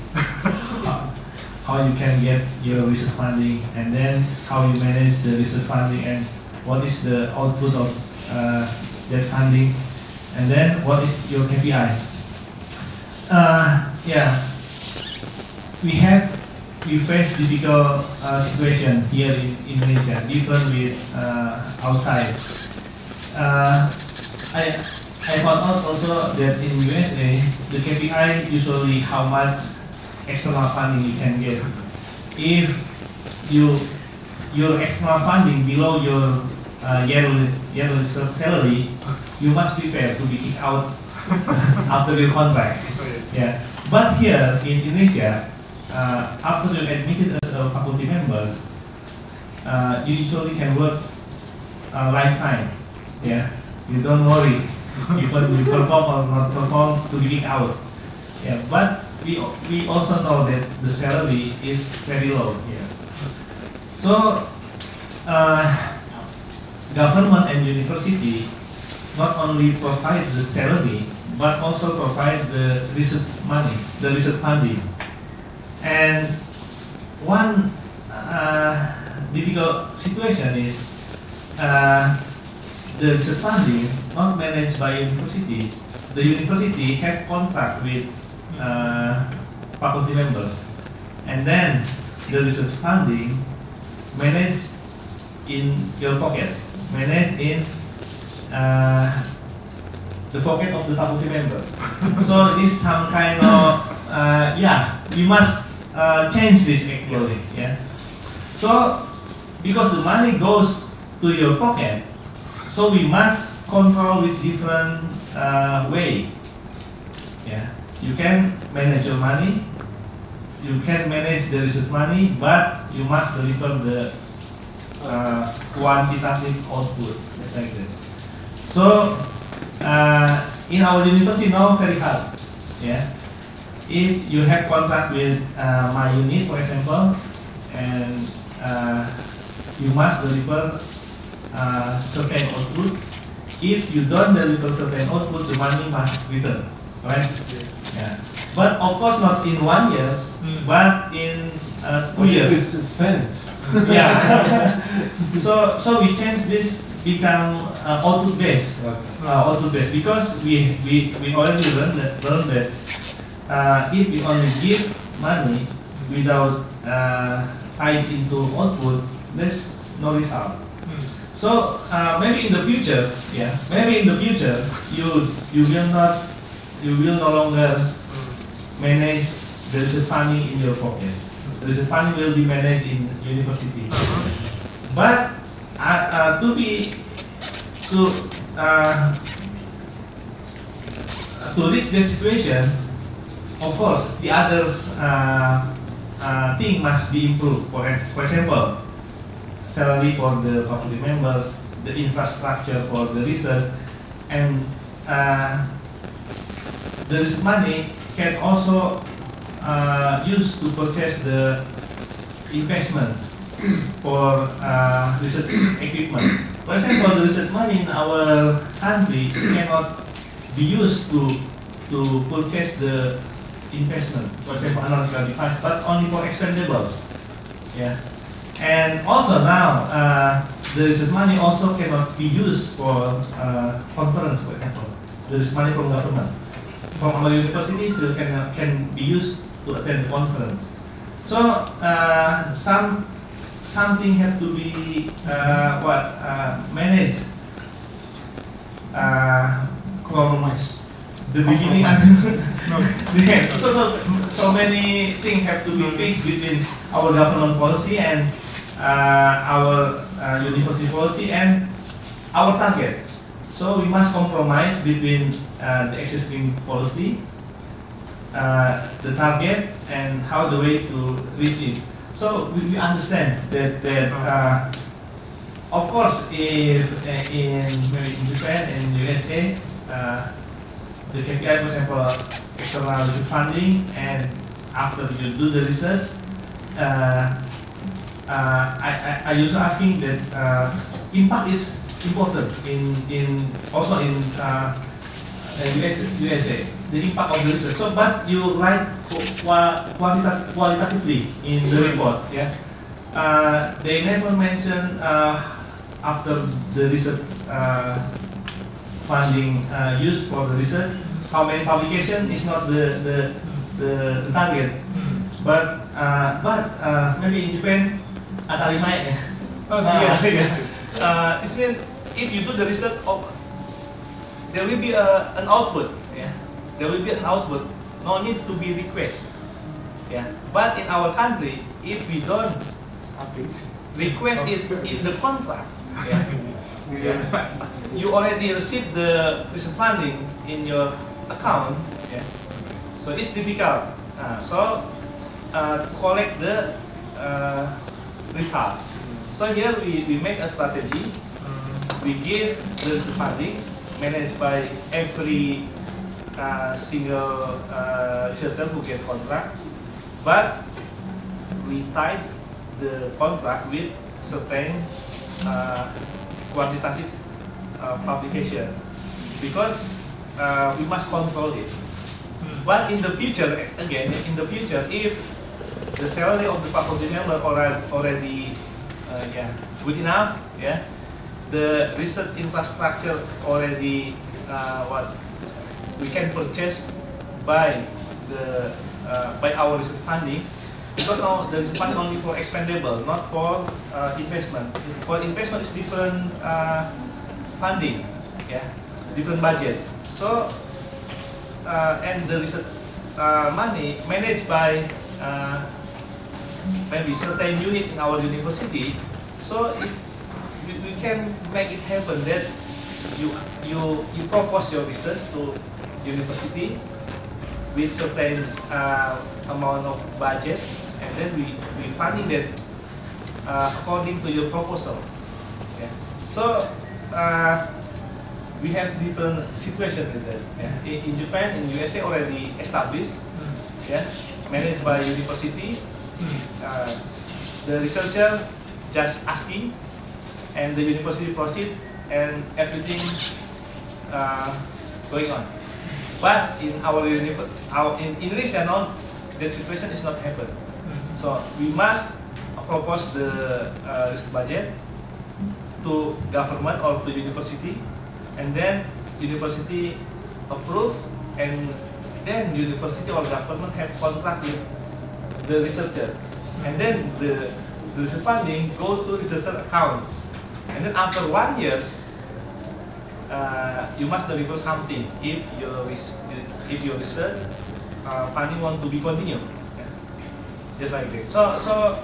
How you can get your research funding, and then how you manage the research funding, and what is the output of that funding, and then what is your KPI. We face difficult situation here in Indonesia, different with outside. I found out also that in USA, the KPI usually how much external funding you can get. If your external funding below your yearly salary, you must be fair to be kicked out after your contract. Yeah. But here in Indonesia, after you're admitted as a faculty member, you usually can work lifetime. Yeah. You don't worry even you perform or not perform to be kicked out. Yeah. But we also know that the salary is very low here. So government and university not only provide the salary, but also provide the research money, the research funding. And one difficult situation is the research funding not managed by university. The university have contract with faculty members, and then the research funding managed in your pocket, managed in the pocket of the faculty members. So it's some kind of we must change this actually. Yeah. So because the money goes to your pocket, so we must control with different way. Yeah. You can manage your money. You can manage the research money, but you must deliver the quantitative output, like that. So in our university now very hard. Yeah. If you have contract with my unit, for example, and you must deliver certain output. If you don't deliver certain output, the money must return, right? Yeah. But of course not in 1 year, but in 2 years. It's spent. Yeah. so we change this become output based. Output based because we already learned that if we only give money without tied into output, there's no result. So maybe in the future, you will no longer manage the research funding in your pocket. The research funding will be managed in university. But to reach that situation, of course, the others thing must be improved. For example, salary for the faculty members, the infrastructure for the research, and this money can also used to purchase the investment for research equipment. For example, the research money in our country cannot be used to purchase the investment, for example, analytical device, but only for expendables. Yeah. And also now, the research money also cannot be used for conference, for example. There is money from government. From our universities still can be used to attend the conference. So something have to be managed. Compromise. The beginning and the end. So many things have to be fixed between our government policy and our university policy and our target. So we must compromise between the existing policy, the target, and how the way to reach it. So we understand that of course, if in Japan and USA, the KPI, for example, external research funding, and after you do the research, I usually asking that impact is important in also in USA, the impact of the research. So, but you write qualitatively in the report. Yeah, they never mention after the research funding used for the research, how many publication is not the target. But maybe in Japan, atarimae. Yes. It means if you do the research, there will be an output. Yeah, there will be an output. No need to be request. Yeah, but in our country, if we don't request it in the contract, you already received the research funding in your account. Yeah, so it's difficult. To collect the result. So here we make a strategy. We give the research funding managed by every single researcher who get contract, but we tie the contract with certain quantitative publication because we must control it. But in the future, again, if the salary of the faculty member already good enough, the research infrastructure already we can purchase by our research funding, because now the research funding only for expendable, not for investment. For investment is different funding, different budget. So, and the research money managed by maybe certain unit in our university. So we can make it happen that you propose your research to university with certain amount of budget, and then we funding that according to your proposal. Yeah. So we have different situations with that. Yeah. In Japan, in USA already established, yeah, managed by university. The researcher just asking, and the university proceed, and everything going on. But in our in Indonesia, no, that situation is not happen. So we must propose the budget to government or to university, and then university approve, and then university or government have contract with the researcher, and then the research funding go to researcher account, and then after 1 year you must deliver something if your research funding want to be continued. Yeah. Just like that. So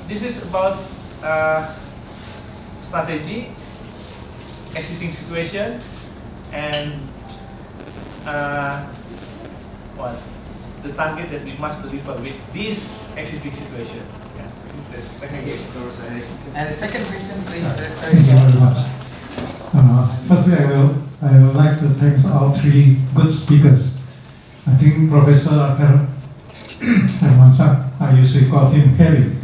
this is about strategy, existing situation, and what the target that we must deliver with this existing situation. Yeah. Thank you, Professor Heri. And the second question, please. Thank you very much. Firstly, I would like to thank all three good speakers. I think Professor Hermansyah, I usually call him Heri.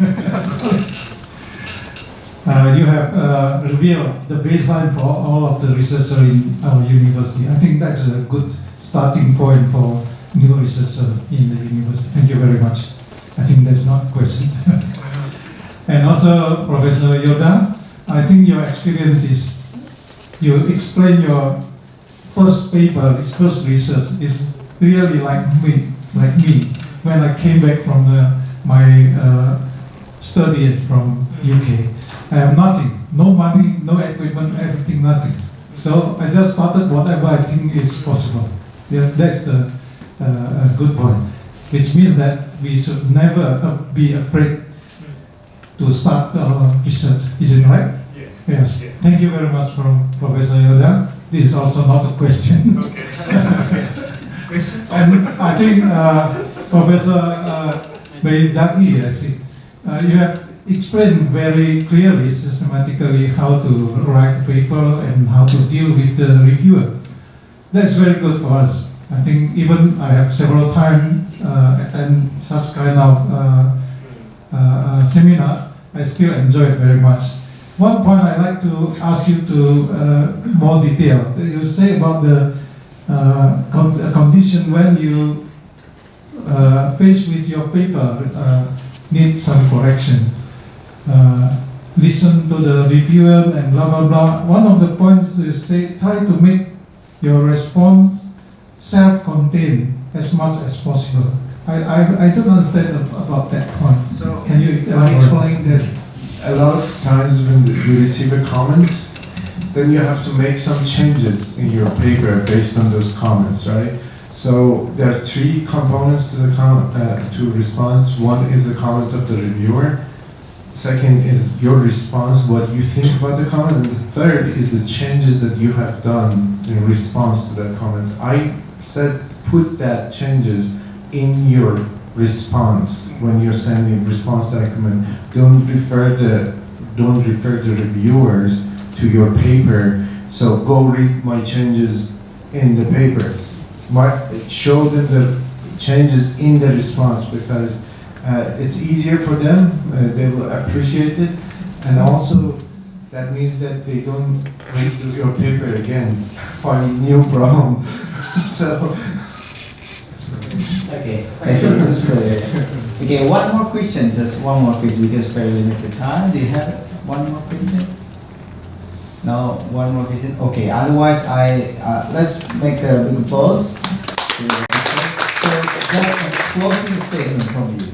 You have revealed the baseline for all of the researchers in our university. I think that's a good starting point for new researchers in the university. Thank you very much. I think that's not a question. And also, Professor Yohda, I think your experience is, you explain your first paper, first research is really like me. When I came back from my study from UK, I have nothing, no money, no equipment, everything, nothing. So I just started whatever I think is possible. Yeah, that's the good point. Which means that we should never be afraid to start research. Is it right? Yes. Yes. Thank you very much, Professor Yohda. This is also not a question. Okay. Question? And I think Professor Beidaghi, I see, you have explained very clearly, systematically, how to write a paper and how to deal with the reviewer. That's very good for us. I think even I have several times attend such kind of seminar. I still enjoy it very much. One point I'd like to ask you to more detail. You say about the condition when you faced with your paper need some correction. Listen to the reviewer and blah blah blah. One of the points you say, try to make your response self-contained as much as possible. I don't understand about that point. So can you explain that a lot of times when you receive a comment, then you have to make some changes in your paper based on those comments, right? So there are three components to the response. One is the comment of the reviewer. Second is your response, what you think about the comment, and the third is the changes that you have done in response to that comment. I said put that changes in your response when you're sending response document. Don't refer the reviewers to your paper. So go read my changes in the paper. Show them the changes in the response, because it's easier for them. They will appreciate it, and also that means that they don't read your paper again, find new problem. So. Okay, thank you. This is clear. Okay, one more question, just one more question, because very limited time. Do you have one more question? No, one more question. Okay, otherwise let's make a big pause. So just a closing statement from you.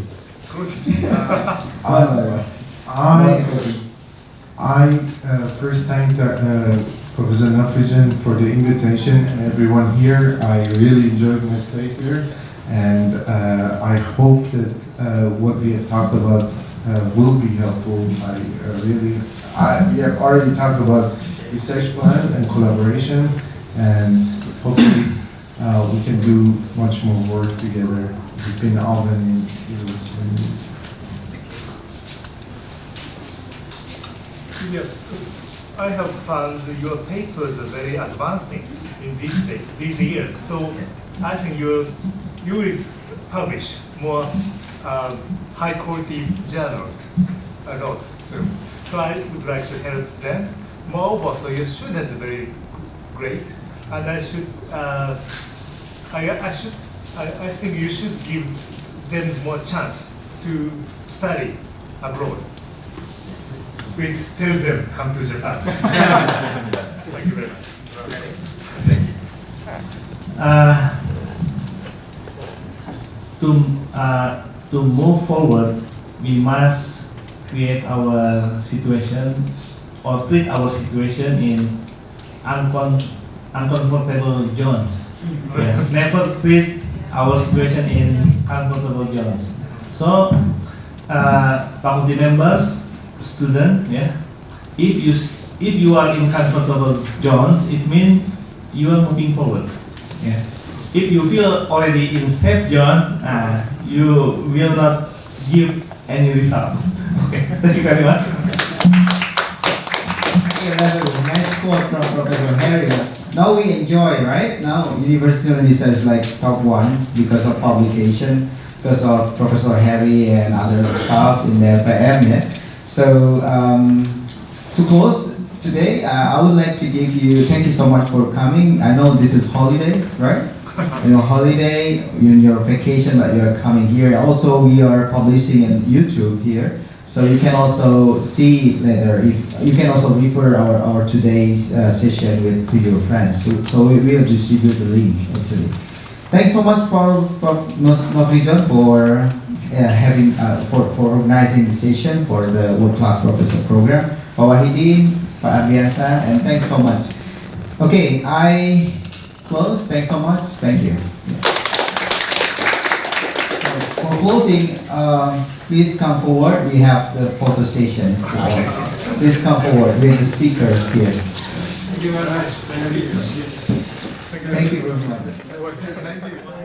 I first thank Professor Nafrijan for the invitation and everyone here. I really enjoyed my stay here, and I hope that what we have talked about will be helpful. We have already talked about research plan and collaboration, and hopefully we can do much more work together between Auburn and University. Yes, I have found your papers are very advancing in these years. So I think you will publish more high quality journals a lot soon. So I would like to help them. Moreover, so your students are very great, and I think you should give them more chance to study abroad. Please tell them come to Japan. Thank you very much. To move forward, we must create our situation or treat our situation in uncomfortable zones. Yeah. Never treat our situation in comfortable zones. So, faculty members, student, yeah. If you are in comfortable zones, it means you are moving forward. Yeah. If you feel already in safe zone, you will not give any result. Okay. Thank you very much. Nice quote from Professor Heri. Now we enjoy, right? Now University of Indonesia is like top one because of publication, because of Professor Heri and other staff in the PM. Yeah? So to close today, I would like to thank you so much for coming. I know this is holiday, right? Holiday, in your vacation, but you're coming here. Also, we are publishing on YouTube here, so you can also see later. If you can also refer our today's session to your friends. So we will distribute the link actually. Thanks so much for Nafrijan for for organizing the session for the World Class Professor Program. Pak Wahidin, Pak Ardiansa, and thanks so much. Okay, I close. Thanks so much. Thank you. So for closing, please come forward. We have the photo session. Please come forward with the speakers here. Thank you very much. Thank you very much. Thank you.